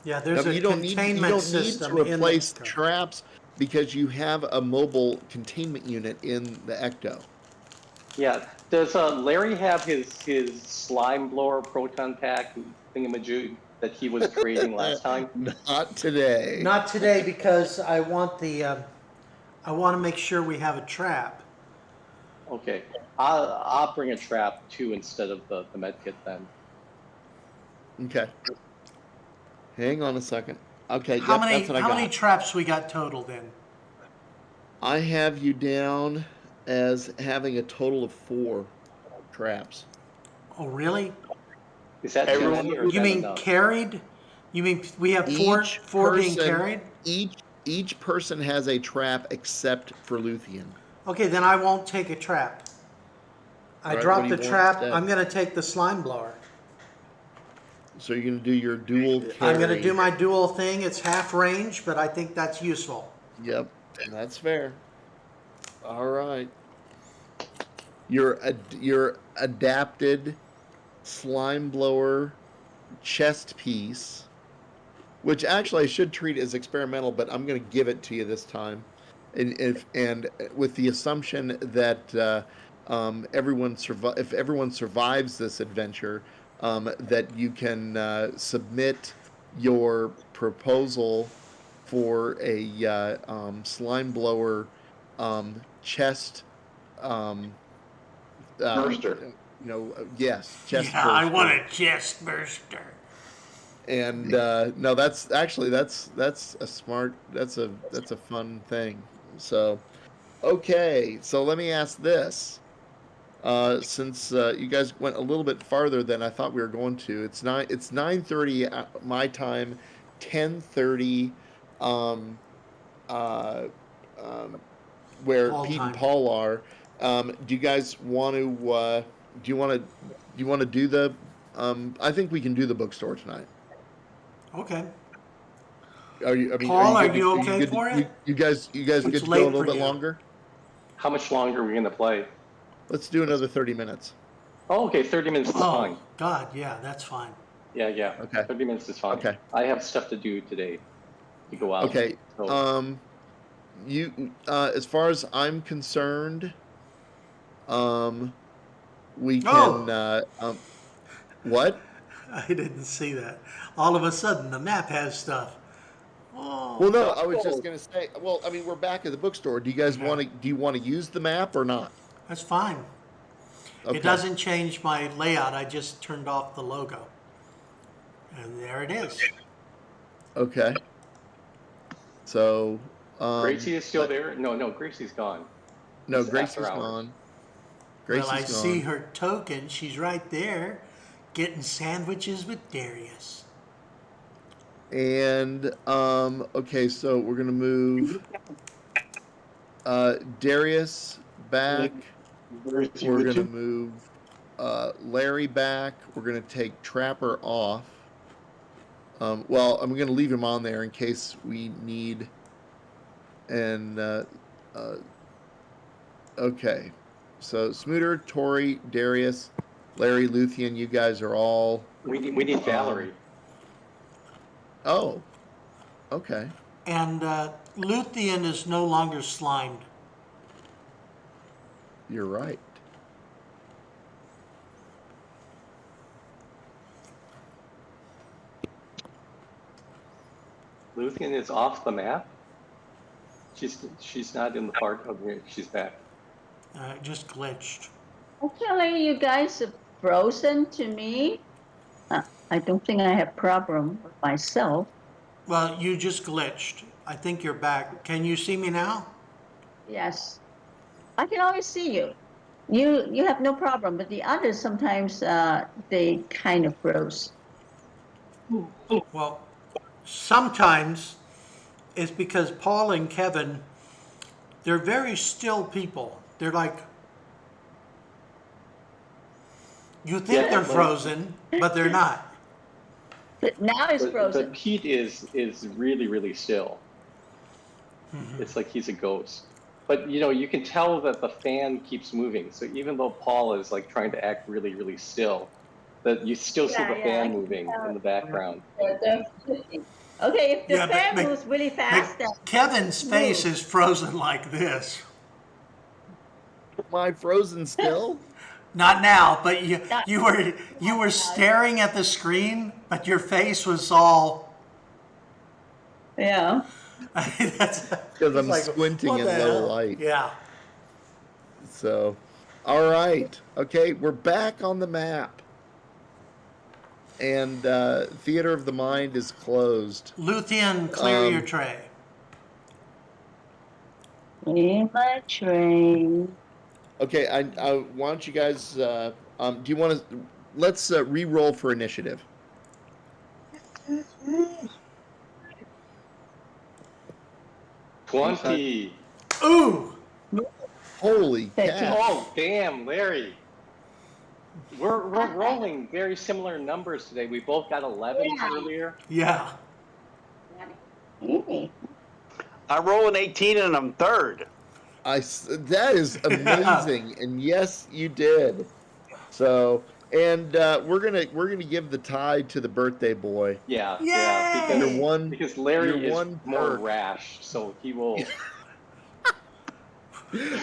Yeah. There's No, a you don't need containment system to in replace the traps because you have a mobile containment unit in the Ecto. Yeah. Does Larry have his slime blower proton pack thingamajig that he was creating last time? Not today. Not today because I want the. I want to make sure we have a trap. Okay. I'll bring a trap too instead of the med kit then. Okay. Hang on a second. Okay, How yep, many? that's what I How got. many traps we got total then? I have you down as having a total of 4 traps. Oh, really? Is that too Everyone- many or is You that mean enough? carried? You mean we have four being carried? Each person has a trap except for Luthien. Okay, then I won't take a trap. I All right, dropped what do the you want trap. instead? I'm going to take the slime blower. So you're going to do your dual carry. I'm going to do my dual thing. It's half range, but I think that's useful. Yep, that's fair. All right. Your adapted slime blower chest piece, which actually I should treat as experimental, but I'm going to give it to you this time, and with the assumption that if everyone survives this adventure, that you can submit your proposal for a slime blower chest. Burster. Yes, chest Yeah, burster. I want a chest burster. And no, that's a fun thing. So, okay, so let me ask this. Since you guys went a little bit farther than I thought we were going to, it's 9:30 my time, 10:30 uh, where Paul Pete time. and Paul are. Do you guys want to? Do you want to do the? I think we can do the bookstore tonight. Okay. Paul, Paul, are you okay for it? You guys good It's to go late a little for bit you. longer? How much longer are we going to play? Let's do another 30 minutes. Oh, okay, 30 minutes is fine. Oh, God, yeah, that's fine. Yeah. Okay. 30 minutes is fine. Okay. I have stuff to do today to go out. Okay. So, You as far as I'm concerned, we can what? I didn't see that. All of a sudden, the map has stuff. Oh, Well, no, I was just gonna say. Well, I mean, we're back at the bookstore. Do you guys want to? Do you want to use the map or not? that's fine. Okay. It doesn't change my layout. I just turned off the logo. And there it is. Okay. So. Gracie is still there? No, Gracie's gone. No, It's Gracie's after hours. gone. Well, I Gracie's see gone. her token. She's right there getting sandwiches with Darius. And okay, so we're gonna move Darius back. We're gonna move Larry back. We're gonna take Trapper off. Well, I'm gonna leave him on there in case we need. And okay, so Smooter, Tori, Darius, Larry, Luthien, you guys are all. We need Valerie. Oh, okay. And Luthien is no longer slimed. You're right. Luthien is off the map. She's not in the part of where she's back. It just glitched. Actually, you guys are frozen to me. I don't think I have problem with myself. Well, you just glitched. I think you're back. Can you see me now? Yes, I can always see you. You have no problem, but the others sometimes they kind of froze. Well, sometimes it's because Paul and Kevin, they're very still people. They're like, you think Yeah, they're but- frozen, but they're not. But now it's frozen. But Pete is really still. Mm-hmm. It's like he's a ghost. But you can tell that the fan keeps moving. So even though Paul is like trying to act really still, that you still see Yeah, the yeah, I fan can moving tell. in the background. They're flipping. Okay, if the Yeah, fan but- moves really fast, then Kevin's face move. is frozen like this. Am I frozen still? Not now, but you were Not staring at the screen, but your face was all. yeah. That's Because I'm like, squinting what in the low hell? light. Yeah. So, all right. Okay, we're back on the map. And Theater of the Mind is closed. Luthien, clear your tray. In my train. Okay, I want you guys. Do you want to? Let's re-roll for initiative. $20. Ooh! Holy 13. cat! Oh, damn, Larry. We're rolling very similar numbers today. We both got 11s Yeah. earlier. Yeah. Hey. I roll an 18 and I'm third. That is amazing, and yes, you did. So And we're gonna give the tie to the birthday boy. Yeah, Yay! because Larry you're is one more perk. rash, so he will.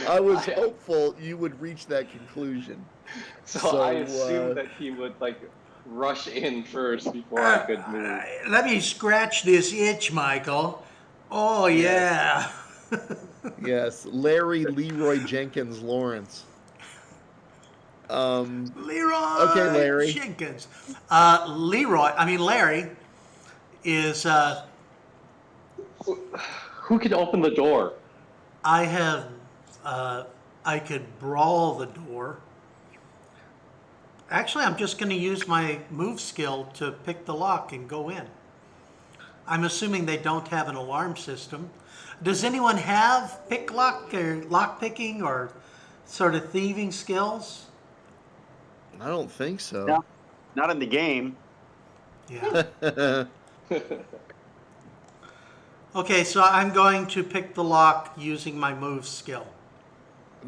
I was hopeful you would reach that conclusion. So I assumed that he would like rush in first before I could move. Let me scratch this itch, Michael. Oh, yeah. Yes, Larry Leroy Jenkins Lawrence. Leroy Okay, Larry. Jenkins. Larry is, Who could open the door? I could brawl the door. Actually, I'm just going to use my move skill to pick the lock and go in. I'm assuming they don't have an alarm system. Does anyone have pick lock or lock picking or sort of thieving skills? I don't think so. No. Not in the game. Yeah. Okay, so I'm going to pick the lock using my move skill.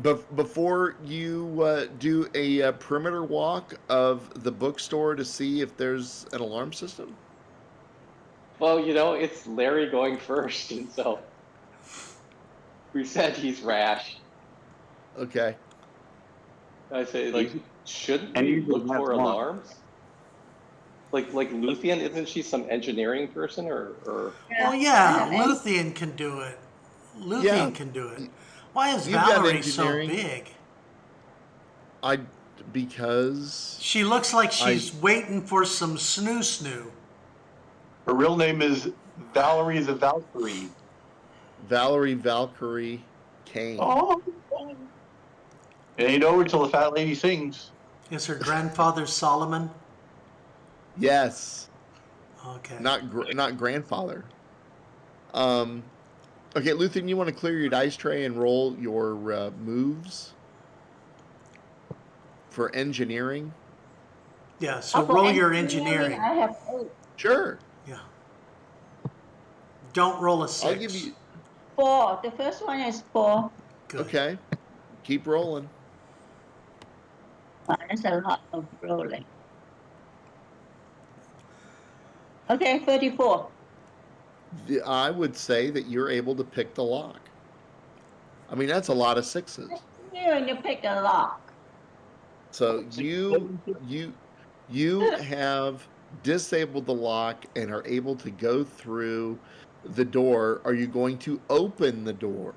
But before you do a perimeter walk of the bookstore to see if there's an alarm system? Well, it's Larry going first, and so we said he's rash. Okay. I say, like, shouldn't And we you look have for one. alarms? Like Luthien, isn't she some engineering person, or? Oh yeah, Luthien can do it. Luthien can do it. Why is You've got Valerie so engineering. big? Because She looks like she's waiting for some snoo. Her real name is Valerie the Valkyrie. Valerie Valkyrie Kane. Oh. It ain't over till the fat lady sings. Is her grandfather Solomon? Yes, Okay. not grandfather. Okay, Luthien, you want to clear your dice tray and roll your moves for engineering? Yeah, so for roll your engineering. I have 8. Sure. Yeah. Don't roll a 6. I'll give you. 4. The first one is 4. Good. Okay. Keep rolling. Oh, that's a lot of rolling. Okay, 34. I would say that you're able to pick the lock. I mean, that's a lot of 6s. You're going to pick a lock. So you have disabled the lock and are able to go through the door. Are you going to open the door?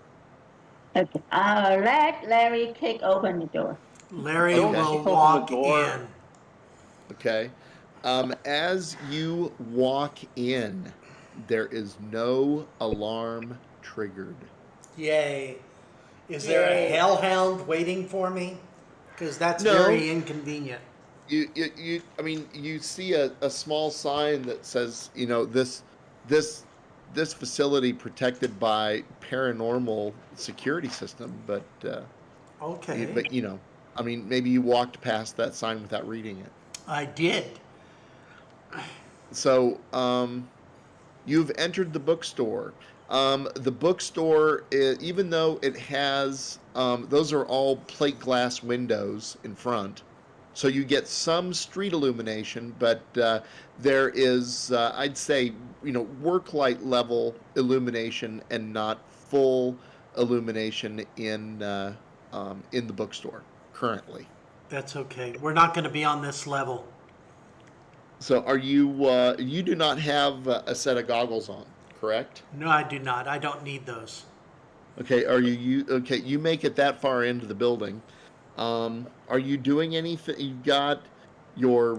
Okay. Let Larry kick open the door. Larry Okay. will Open the walk door. in. Okay. As you walk in, there is no alarm triggered. Yay. Is there a Yay. hellhound waiting for me? Because that's No. very inconvenient. You see a small sign that says, this facility protected by paranormal security system, but Okay. maybe you walked past that sign without reading it. I did. So, you've entered the bookstore. The bookstore, even though it has, those are all plate glass windows in front, so you get some street illumination, but there is, I'd say, work light level illumination and not full illumination in the bookstore currently. That's okay. We're not going to be on this level. So, are you do not have a set of goggles on, correct? No, I do not. I don't need those. Okay, okay, you make it that far into the building. Are you doing anything? You've got your,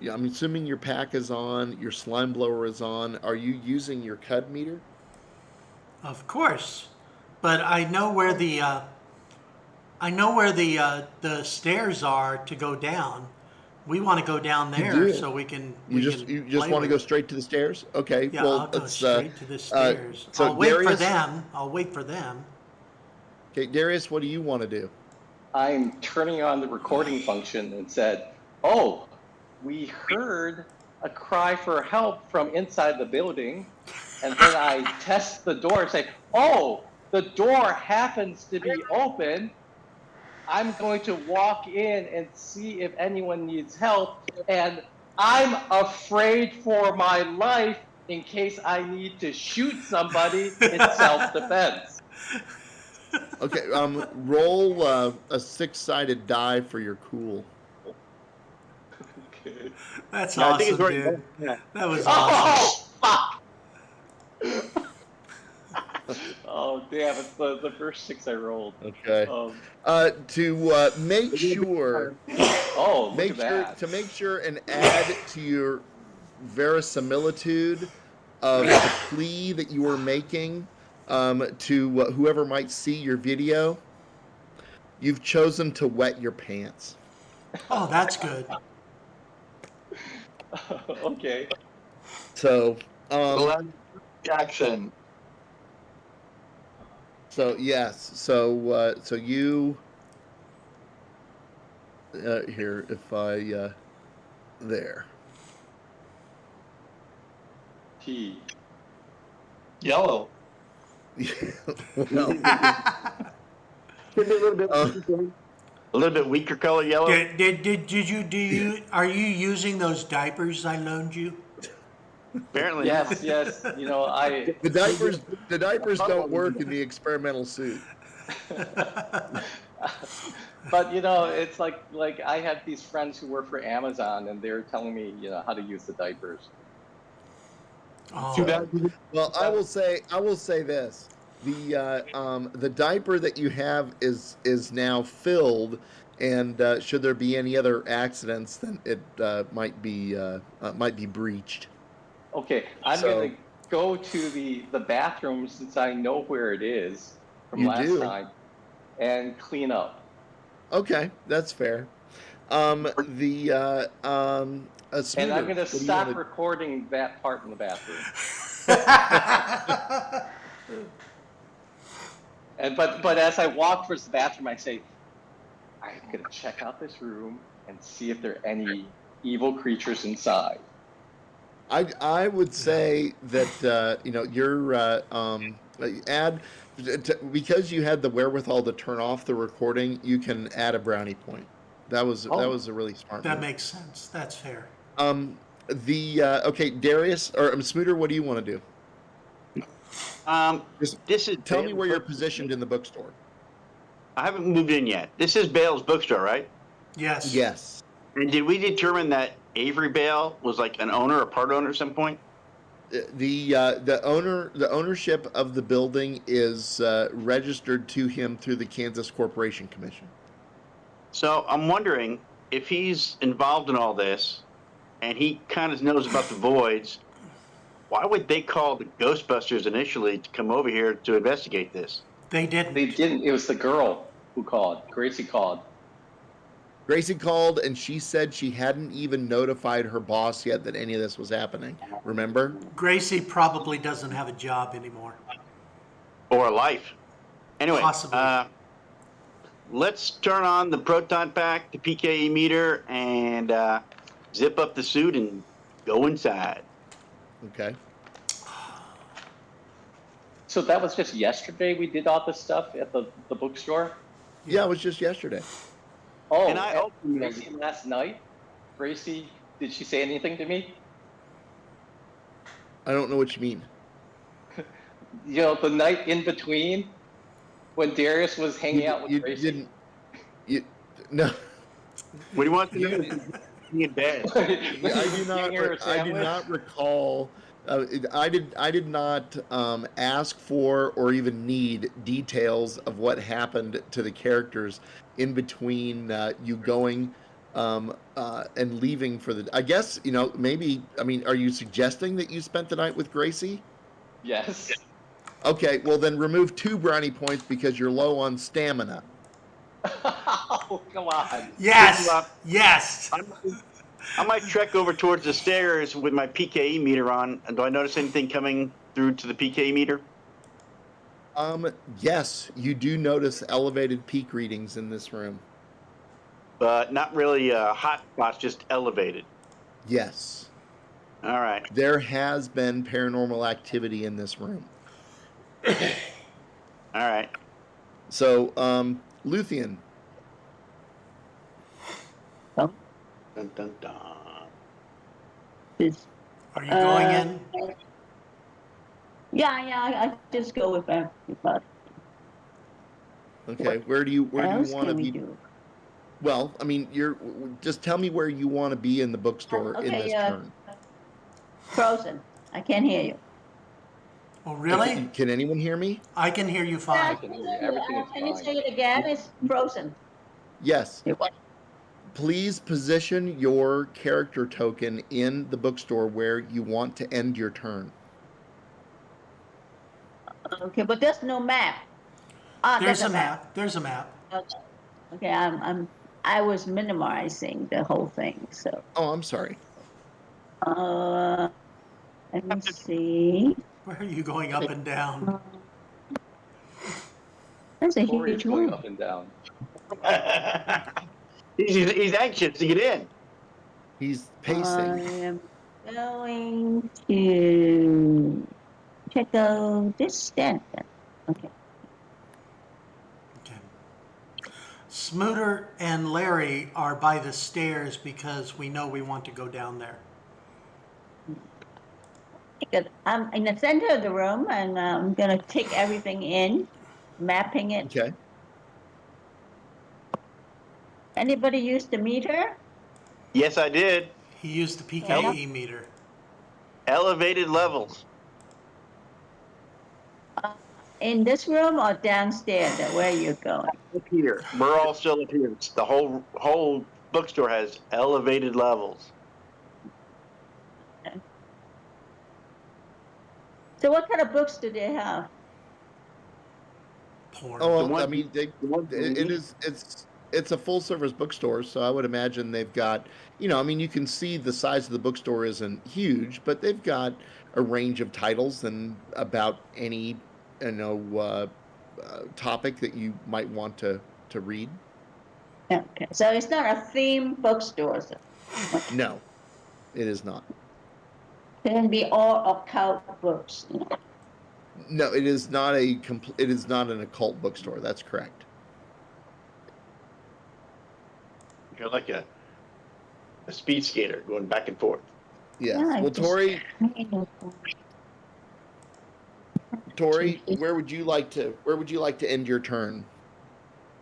I'm assuming your pack is on, your slime blower is on. Are you using your cud meter? Of course. But I know where the stairs are to go down. We want to go down there do? so we can. You just want to go straight to the stairs? Okay. Yeah, well, I'll go let's, straight to the stairs. so I'll wait for Darius- them. I'll wait for them. Okay, Darius, what do you want to do? I'm turning on the recording function and said, "Oh, we heard a cry for help from inside the building," and then I test the door and say, "Oh, the door happens to be open." I'm going to walk in and see if anyone needs help, and I'm afraid for my life in case I need to shoot somebody in self-defense. Okay, roll a 6-sided die for your cool. Okay. That's Yeah, I think it's awesome, already dude. yeah. That was awesome. Oh, fuck! Oh, damn, it's the first 6 I rolled. Okay. Um, To make sure, oh, look at that. to make sure and add to your verisimilitude of the plea that you are making to whoever might see your video, you've chosen to wet your pants. Oh, that's good. Okay. So, Jackson. so yes, so you here if I there. T. Yellow. Well, Could be a little bit, a little bit weaker color yellow. Do you are you using those diapers I loaned you? Apparently. Yes, yes. You know, the diapers don't work in the experimental suit. But you know, it's like I had these friends who work for Amazon, and they're telling me, you know, how to use the diapers. Oh, Well, I will say this: the diaper that you have is now filled, and should there be any other accidents, then it might be breached. Okay, I'm So- gonna go to the bathroom since I know where it is from You last do? time, and clean up. Okay, that's fair. Smooter, And I'm gonna what do you stop wanna- recording that part in the bathroom. And but as I walk towards the bathroom, I say, I'm gonna check out this room and see if there are any evil creatures inside. I would say that you're add because you had the wherewithal to turn off the recording. You can add a brownie point. That was a really smart that move. makes sense. That's fair. Okay, Darius or Smooter, what do you want to do? This is Tell me Bale's where you're book- positioned in the bookstore. I haven't moved in yet. This is Bale's bookstore, right? Yes. Yes. And did we determine that Avery Bale was like an owner or part owner at some point? The ownership of the building is registered to him through the Kansas Corporation Commission. So I'm wondering if he's involved in all this and he kind of knows about the voids, why would they call the Ghostbusters initially to come over here to investigate this? They didn't. They didn't. It was the girl who called. Gracie called. Gracie called and she said she hadn't even notified her boss yet that any of this was happening. Remember? Gracie probably doesn't have a job anymore. Or a life? Anyway, Possibly. let's turn on the proton pack, the PKE meter, and zip up the suit and go inside. Okay. So that was just yesterday we did all this stuff at the bookstore? Yeah, it was just yesterday. Oh, And I and opened Gracie last night? Gracie, did she say anything to me? I don't know what you mean. You know, the night in between when Darius was hanging out with You Gracie? didn't. You no. What do you want to know? In bed. I do not recall. I did not ask for or even need details of what happened to the characters in between you going and leaving for the. I guess maybe. I mean, are you suggesting that you spent the night with Gracie? Yes. Okay, well then remove 2 brownie points because you're low on stamina. Oh, come on. Yes. Yes. I might trek over towards the stairs with my PKE meter on. Do I notice anything coming through to the PKE meter? Yes, you do notice elevated peak readings in this room. But not really hot spots, just elevated. Yes. All right. There has been paranormal activity in this room. All right. So, Luthien, Dun, dun, dun. This, Are you going uh, in? yeah, I just go with everybody. Okay, What where do you else want to can we be? do? Well, I mean, just tell me where you want to be in the bookstore in Okay, this turn. Frozen. I can't hear you. Oh, really? Can anyone hear me? I can hear you Yeah, I I fine. can can hear hear you. you. Everything is Can you fine. say it again? It's frozen. Yes. It was. Please position your character token in the bookstore where you want to end your turn. Okay, but there's no map. Ah, There's there's a a map. map. There's a map. Okay, I was minimizing the whole thing. So, Oh, I'm sorry. uh, let me see. Where are you going up and down? Uh, That's a Tori is huge going room. up and down. He's anxious to get in. He's I pacing. am going to check out this stand. Okay. Okay. Smooter and Larry are by the stairs because we know we want to go down there. Good. I'm in the center of the room, and I'm gonna take everything in, mapping it. Okay. Anybody use the meter? Yes, I did. He used the Yeah. PKE meter. Elevated levels. In this room or downstairs? Where you're going? Up here. We're all still up here. The whole bookstore has elevated levels. So, what kind of books do they have? Porn. Oh, The well, I one, mean, the one it's a full service bookstore, so I would imagine they've got, I mean, you can see the size of the bookstore isn't huge, but they've got a range of titles and about any, topic that you might want to read. Okay, so it's not a theme bookstore. So No, it is not. it can be all occult books. No, it is not an occult bookstore. That's correct. you're like a speed skater going back and forth. Yes. Yeah, I Well, just Tori, where would you like to end your turn?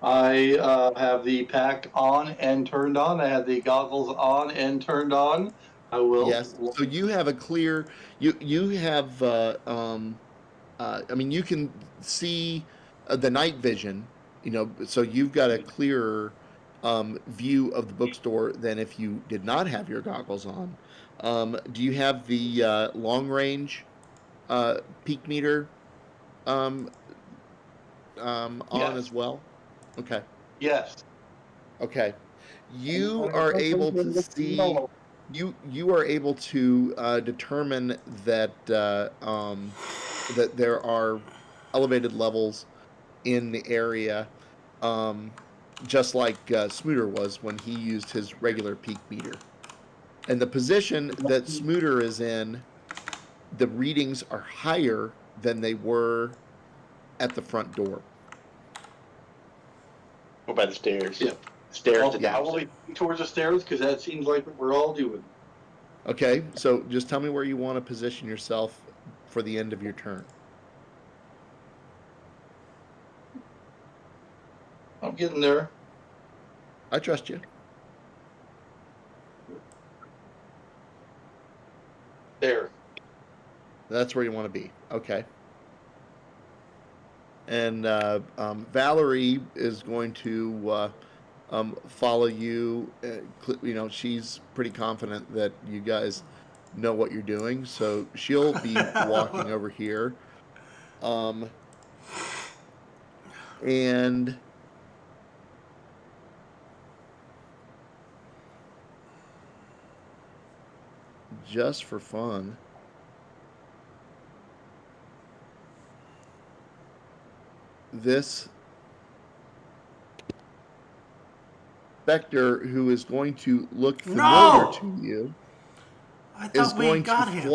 I have the pack on and turned on. I have the goggles on and turned on. I will. Yes. So you have a clear. You have. I mean, you can see the night vision. So you've got a clearer view of the bookstore than if you did not have your goggles on. Do you have the long range peak meter um, on Yes. as well? Okay. Yes. Okay. You are able to see. You are able to determine that that there are elevated levels in the area, um, just like Smooter was when he used his regular peak meter. And the position that Smooter is in, the readings are higher than they were at the front door. Go by the stairs. Yeah. Stairs to Okay. I will downstairs. be towards the stairs because that seems like what we're all doing. Okay, so just tell me where you want to position yourself for the end of your turn. I'm getting there. I trust you. There. That's where you want to be. Okay. And Valerie is going to follow you. She's pretty confident that you guys know what you're doing, so she'll be walking over here. And just for fun, this Spectre, who is going to look familiar to you, I is thought we going to got him.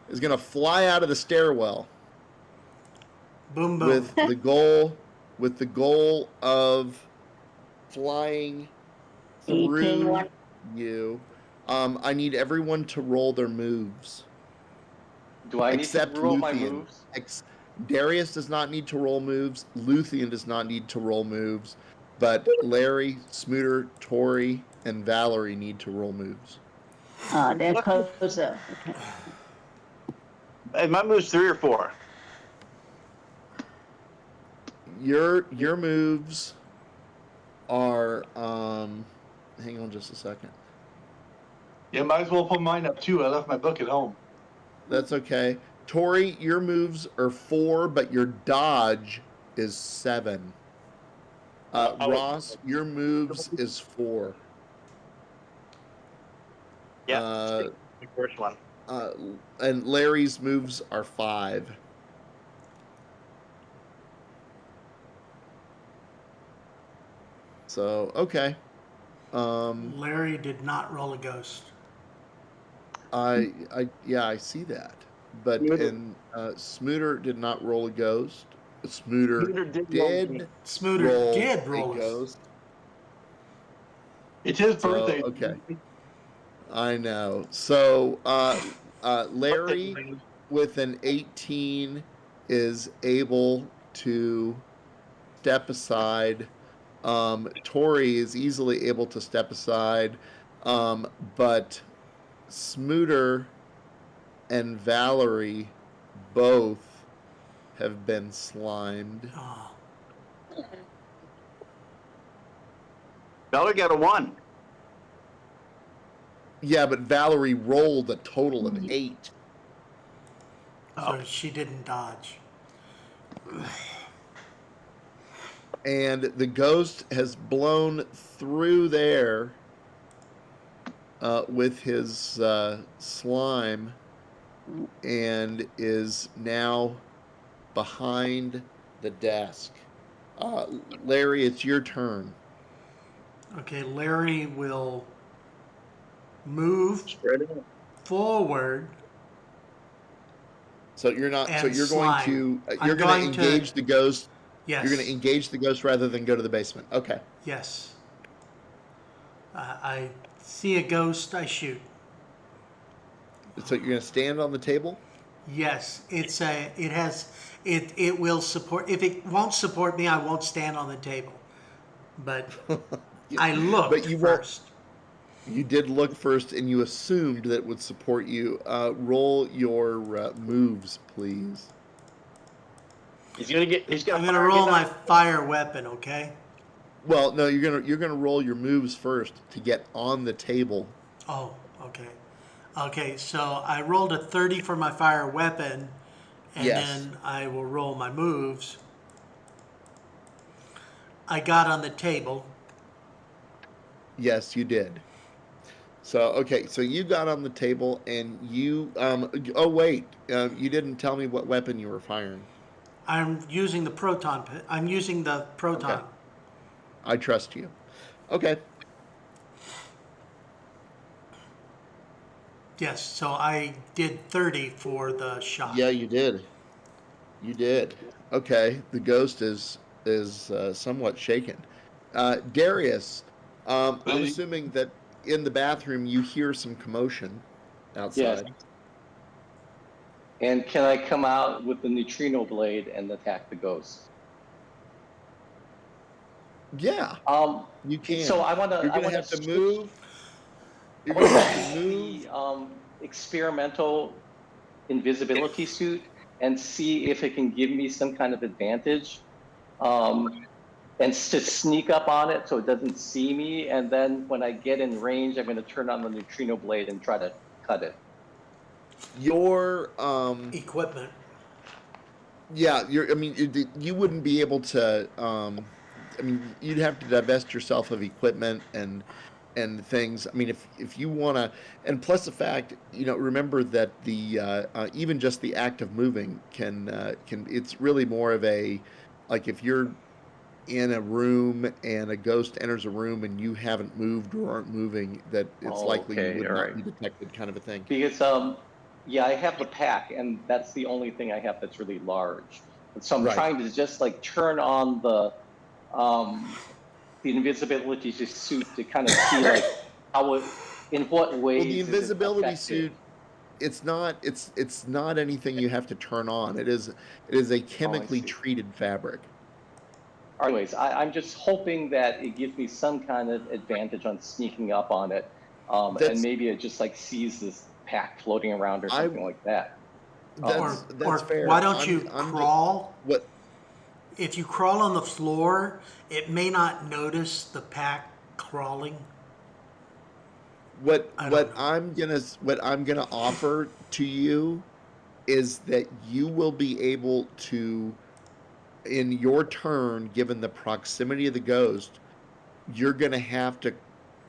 is going to fly out of the stairwell Boom, boom. with the goal of flying eating through one. you. I need everyone to roll their moves. Do I need to Except roll my Luthien. moves? Darius does not need to roll moves. Luthien does not need to roll moves. But Larry, Smooter, Tori, and Valerie need to roll moves. They're closer. Okay. Hey, my move's 3 or 4. Your moves are hang on just a second. Yeah, might as well pull mine up too. I left my book at home. That's okay. Tori, your moves are 4, but your dodge is 7. Ross, your moves is 4. Yeah, the first one. And Larry's moves are 5. So, okay. Larry did not roll a ghost. I see that. But Smooter did not roll a ghost. Smooter did Smooter did a roll a ghost. It's his So, birthday. okay. I know. So, Larry with an 18 is able to step aside. Tori is easily able to step aside. But Smooter and Valerie both have been slimed. Oh, Valerie got a 1. Yeah, but Valerie rolled a total of 8. so she didn't dodge. And the ghost has blown through there with his slime and is now behind the desk. Larry, it's your turn. Okay, Larry will move forward. So you're not. So And you're slime. going to. I'm You're going going to to- engage the ghost. Yes. You're going to engage the ghost rather than go to the basement. Okay. Yes. I see a ghost, I shoot. So you're going to stand on the table. Yes, it will support. If it won't support me, I won't stand on the table. But I looked But you won't- first. You did look first, and you assumed that it would support you. Roll your moves, please. He's gonna get. He's I'm gonna. gonna roll my fire weapon. Okay. Well, no, you're gonna roll your moves first to get on the table. Oh, okay. Okay, so I rolled a 30 for my fire weapon, and Yes. then I will roll my moves. I got on the table. Yes, you did. So okay, so you got on the table, and you. Oh wait, you didn't tell me what weapon you were firing. I'm using the proton. I'm using the proton. Okay. I trust you. Okay. Yes, so I did 30 for the shot. Yeah, you did. You did. Okay. The ghost is somewhat shaken. Darius, I'm Really? assuming that in the bathroom you hear some commotion outside. Yes. And can I come out with the neutrino blade and attack the ghost? Yeah, you can. So I want to. You're I gonna want have to switch- move. You're I want gonna to have to move. use the experimental invisibility suit and see if it can give me some kind of advantage, and to sneak up on it so it doesn't see me. And then when I get in range, I'm going to turn on the neutrino blade and try to cut it. Your Equipment. yeah, I mean, you wouldn't be able to. I mean, you'd have to divest yourself of equipment and things. I mean, if you want to, and plus the fact, remember that the even just the act of moving can it's really more of a, like if you're in a room and a ghost enters a room and you haven't moved or aren't moving, that it's likely you would not be detected, kind of a thing. Because yeah, I have the pack, and that's the only thing I have that's really large. And so I'm Right. trying to just like turn on the invisibility suit to kind of see like in what ways Well, the is it invisibility effective? suit, it's not anything you have to turn on. It is a chemically see. treated fabric. Anyways, I'm just hoping that it gives me some kind of advantage on sneaking up on it, and That's maybe it just like sees this pack floating around or something like that. that's fair. Why don't you I'm crawl? what If you crawl on the floor, it may not notice the pack crawling. what I don't know. what I'm gonna offer to you is that you will be able to, in your turn, given the proximity of the ghost, you're gonna have to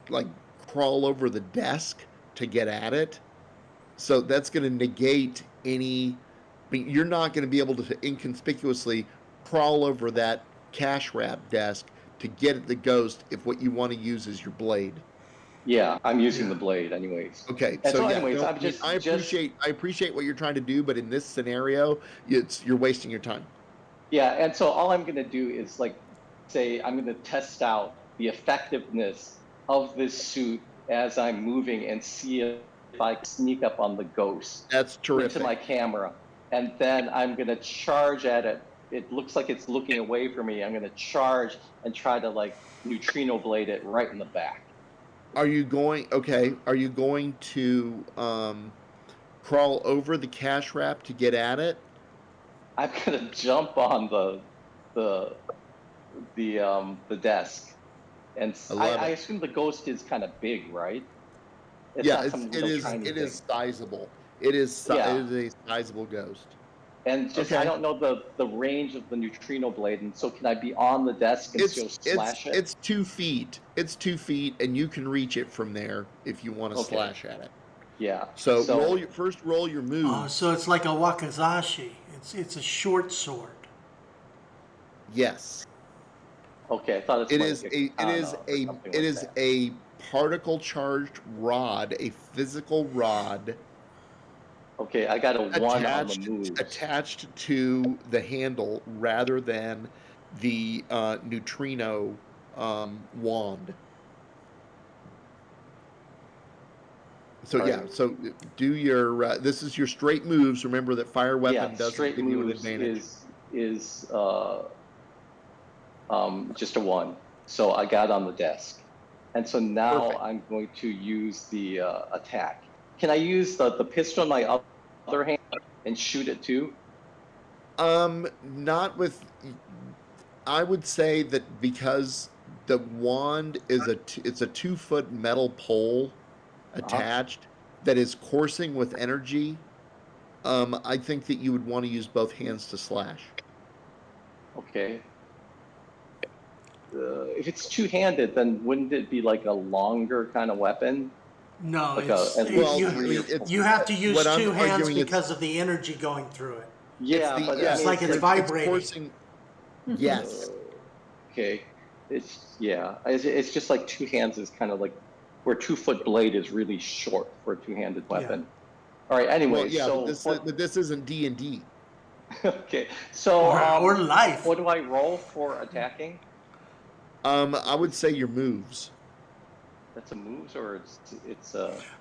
like crawl over the desk to get at it. So that's gonna negate any. I mean, you're not gonna be able to inconspicuously crawl over that cash wrap desk to get at the ghost if what you want to use is your blade. Yeah, I'm using the blade anyways. Okay, And so yeah, anyways, no, I'm just I appreciate what you're trying to do, but in this scenario, you're wasting your time. Yeah, and so all I'm gonna do is like say I'm gonna test out the effectiveness of this suit as I'm moving and see if I can sneak up on the ghost That's terrific. into my camera. And then I'm gonna charge at it. It looks like it's looking away from me. I'm gonna charge and try to like neutrino blade it right in the back. Are you going to crawl over the cash wrap to get at it? I'm gonna jump on the desk, and I assume the ghost is kind of big, right? It's Yeah, not some it little is. tiny It thing. is sizable. It is. Yeah. It is a sizable ghost. And just I don't know the range of the neutrino blade, and so can I be on the desk and still slash it? It's 2 feet. It's 2 feet, and you can reach it from there if you want to slash at it. Yeah. So roll your moves. Oh, so it's like a wakizashi. It's a short sword. Yes. Okay, I thought It is a particle charged rod, a physical rod. Okay, I got a 1 on the moves. Attached to the handle rather than the neutrino wand. So yeah, so do your. This is your straight moves. Remember that fire weapon doesn't give you an advantage. Is just a 1. So I got on the desk, and so now Perfect. I'm going to use the attack. Can I use the pistol in my other hand and shoot it too? Not with. I would say that because the wand is it's a 2-foot metal pole attached that is coursing with energy. I think that you would want to use both hands to slash. Okay. If it's two-handed, then wouldn't it be like a longer kind of weapon? No, Like you have to use what I'm 2 hands arguing is- because of the energy going through it. Yeah, but I it's mean, like it's vibrating. coursing. Yes. Okay, it's just like 2 hands is kind of like where 2-foot blade is really short for a 2-handed weapon. All right. Anyway, Well, yeah, so but this isn't D&D. okay, so Or life. what do I roll for attacking? I would say your moves. That's a moves or it's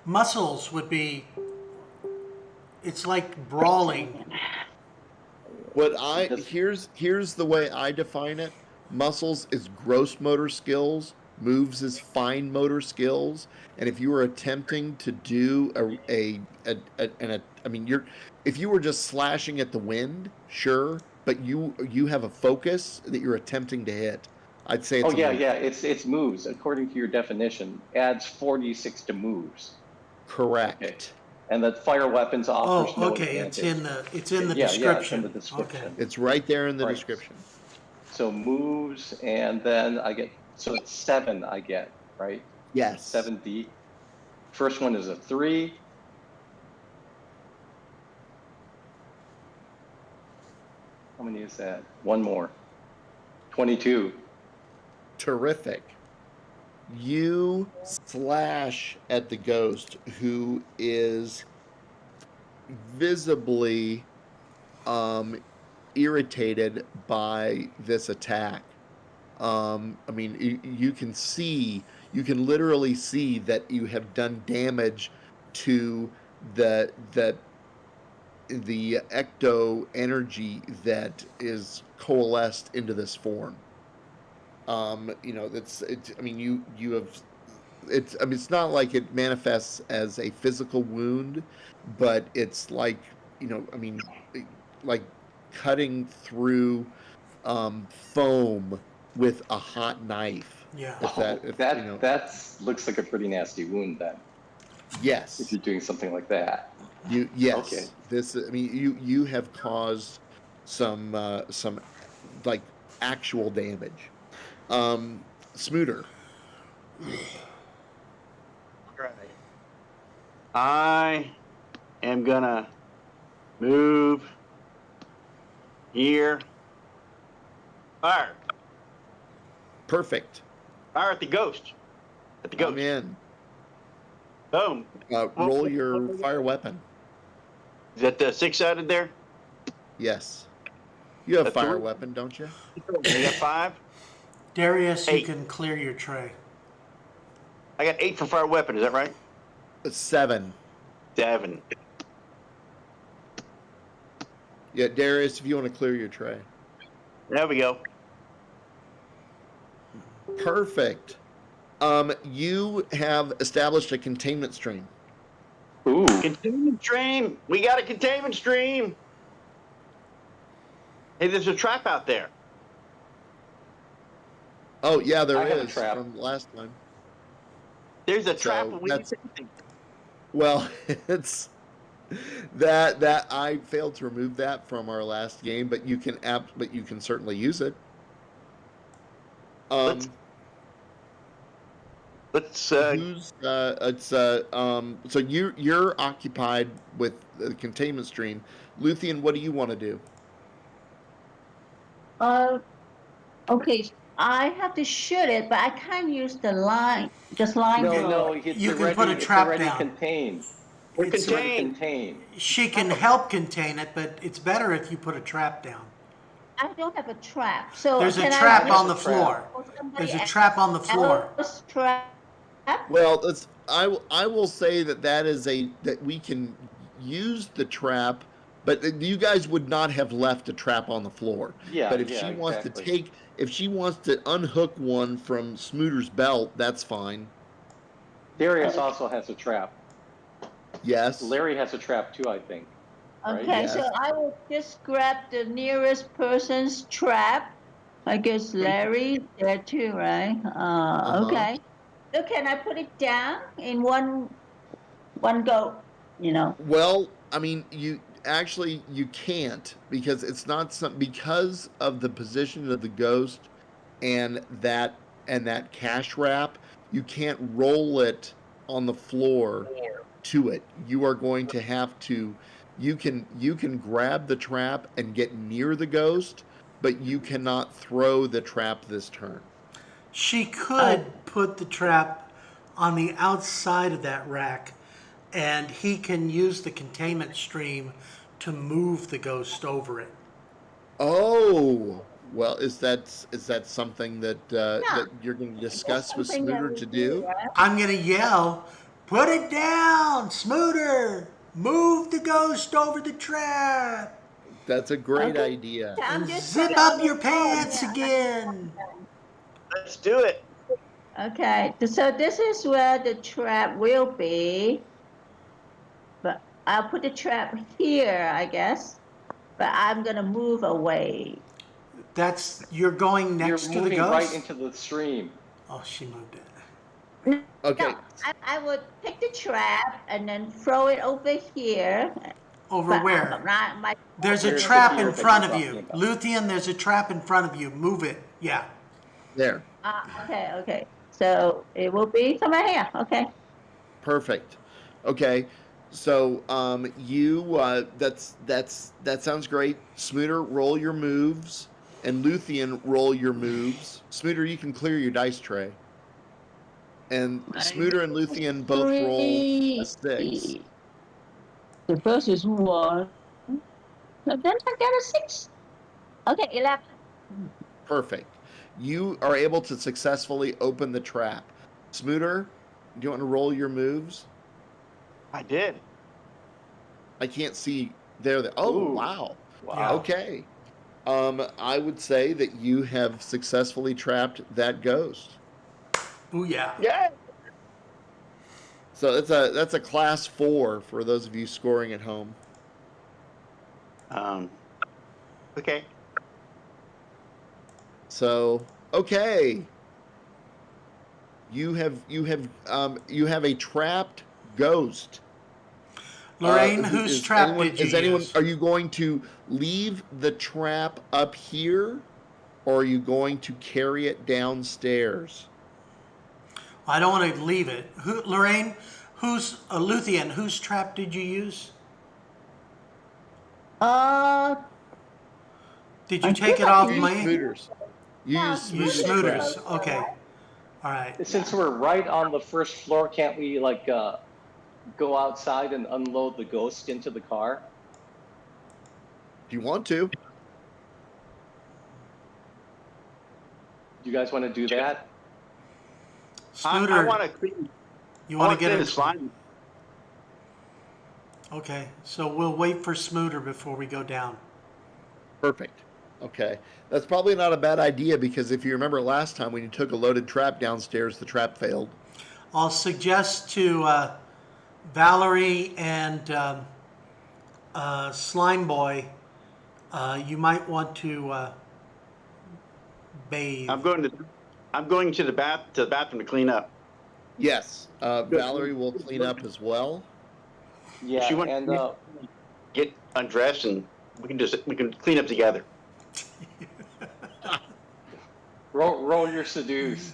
Muscles would be. It's like brawling. Here's the way I define it. Muscles is gross motor skills. Moves is fine motor skills. And if you were attempting to do if you were just slashing at the wind, sure, but you have a focus that you're attempting to hit. I'd say it's it's moves according to your definition. Adds 46 to moves. Correct. Okay. And the fire weapons offers no okay. advantage. It's in the description. Yeah, it's in the description. Okay. It's right there in the description. So moves, and then I get, so it's 7 I get, right? Yes. 7D. First one is a 3. How many is that? 1 more. 22. Terrific. You slash at the ghost, who is visibly irritated by this attack. You can see you can literally see that you have done damage to the ecto energy that is coalesced into this form. I mean, you have. It's not like it manifests as a physical wound, but it's like, like cutting through foam with a hot knife. Yeah. That looks like a pretty nasty wound then. Yes. If you're doing something like that. Yes. Okay. You have caused some like actual damage. Smooter. Right. I am gonna move here. Fire. Perfect. Fire at the ghost. At the ghost. I'm in. Boom. Roll your fire weapon. Is that the 6-sided there? Yes. You have A fire 3? weapon, don't you? You got 5? Darius, you 8. can clear your tray. I got 8 for fire weapon. Is that right? 7. 7. Yeah, Darius, if you want to clear your tray. There we go. Perfect. You have established a containment stream. Ooh. Containment stream. We got a containment stream. Hey, there's a trap out there. Oh yeah, there I have a is trap. from last time. There's a So trap. We need that's- something. Well, it's that I failed to remove that from our last game, but you can certainly use it. Let's So you're occupied with the containment stream. Luthien, what do you want to do? Okay, I have to shoot it, but I can't use the line. Just line. No, You can put a trap down. Contained. We're It's contained. Contained. She can help contain it, but it's better if you put a trap down. I don't have a trap, so There's a can I trap use on the a trap? floor. somebody There's a trap on the floor. else's trap? Well, I will say that is that we can use the trap, but you guys would not have left a trap on the floor. Yeah. But if yeah, she wants exactly. if she wants to unhook one from Smooter's belt, that's fine. Darius also has a trap. Yes. Larry has a trap too, I think. Right? Okay, Yes. so I will just grab the nearest person's trap. I guess Larry there too, right? Okay. So can I put it down in one go? Well, I mean, you can't, because it's not because of the position of the ghost and that cash wrap. You can't roll it on the floor to it. You are going to have to. You can grab the trap and get near the ghost, but you cannot throw the trap this turn. She could put the trap on the outside of that rack, and he can use the containment stream to move the ghost over it. Oh, well, is that something that you're going to discuss with Something that Smooter we to do? right? I'm going to yell, "Put it down, Smooter! Move the ghost over the trap! That's a great Okay. idea. I'm And just zip put it up on your the phone, pants yeah. again!" Let's do it. Okay, so this is where the trap will be. But I'll put the trap here, I guess. But I'm gonna move away. You're going next You're to the moving ghost? right into the stream. Oh, she moved it. Okay. No, I would take the trap and then throw it over here. Over But where? There's a Where's the trap gear in that front you're of talking you. about? Luthien, there's a trap in front of you. Move it. Yeah. There. Okay. So it will be somewhere here. Okay. Perfect. Okay. So that sounds great. Smooter, roll your moves, and Luthien, roll your moves. Smooter, you can clear your dice tray. And Smooter and Luthien both roll a 6. The first is 1. But then I get a 6. Okay, 11. Perfect. You are able to successfully open the trap. Smooter, do you want to roll your moves? I did. I can't see there. Oh, Ooh. wow. Wow. Okay. I would say that you have successfully trapped that ghost. Ooh, yeah. Yeah. So that's a class 4 for those of you scoring at home. Okay. So, okay. You have a trapped ghost. Lorraine, whose trap did you use? Are you going to leave the trap up here, or are you going to carry it downstairs? I don't want to leave it. Lorraine, Luthien, whose trap did you use? Did you take it off Use me? Smooters. Use Smooters. Okay. All right. Since we're right on the first floor, can't we like go outside and unload the ghost into the car? If you want to. Do you guys want to do that? Smooter, I want to clean. you want to get this it? slime. Okay, so we'll wait for Smooter before we go down. Perfect. Okay. That's probably not a bad idea, because if you remember last time when you took a loaded trap downstairs, the trap failed. I'll suggest to Valerie and Slime Boy, you might want to bathe. I'm going to the bathroom to clean up. Yes. Valerie will clean up as well. Yeah, She wants to get undressed, and we can clean up together. roll your seduce.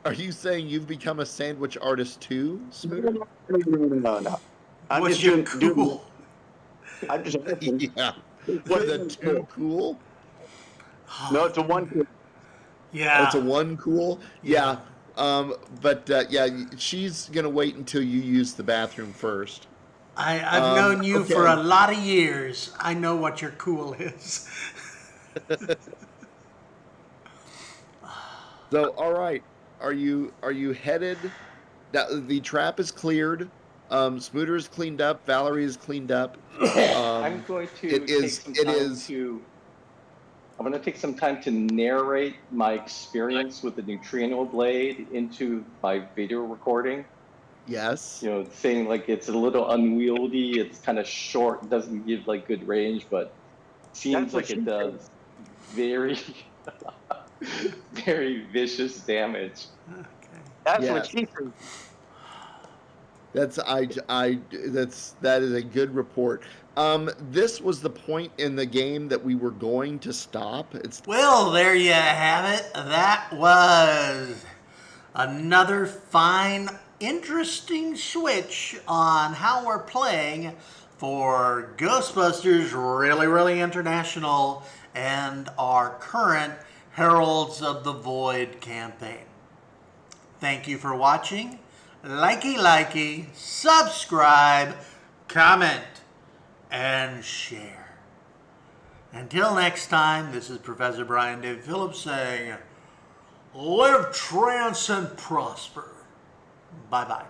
Are you saying you've become a sandwich artist too, Smooter? No. I'm What's just your doing. cool? I'm just. Yeah. Was it too cool? No, it's a one. Yeah. It's a one cool. Yeah. She's gonna wait until you use the bathroom first. I've known you for a lot of years. I know what your cool is. So, all right, are you headed? The trap is cleared. Smooter is cleaned up. Valerie is cleaned up. I'm going to take some time to narrate my experience with the neutrino blade into my video recording. Yes. You know, saying like it's a little unwieldy, it's kind of short, doesn't give like good range, but seems like it does very, very vicious damage. Okay. That's Yes. what she said. That is a good report. This was the point in the game that we were going to stop. Well, there you have it. That was another fine, interesting switch on how we're playing for Ghostbusters Really, Really International and our current Heralds of the Void campaign. Thank you for watching. Likey, subscribe, comment, and share. Until next time, this is Professor Brian David Phillips saying, live, trance, and prosper. Bye-bye.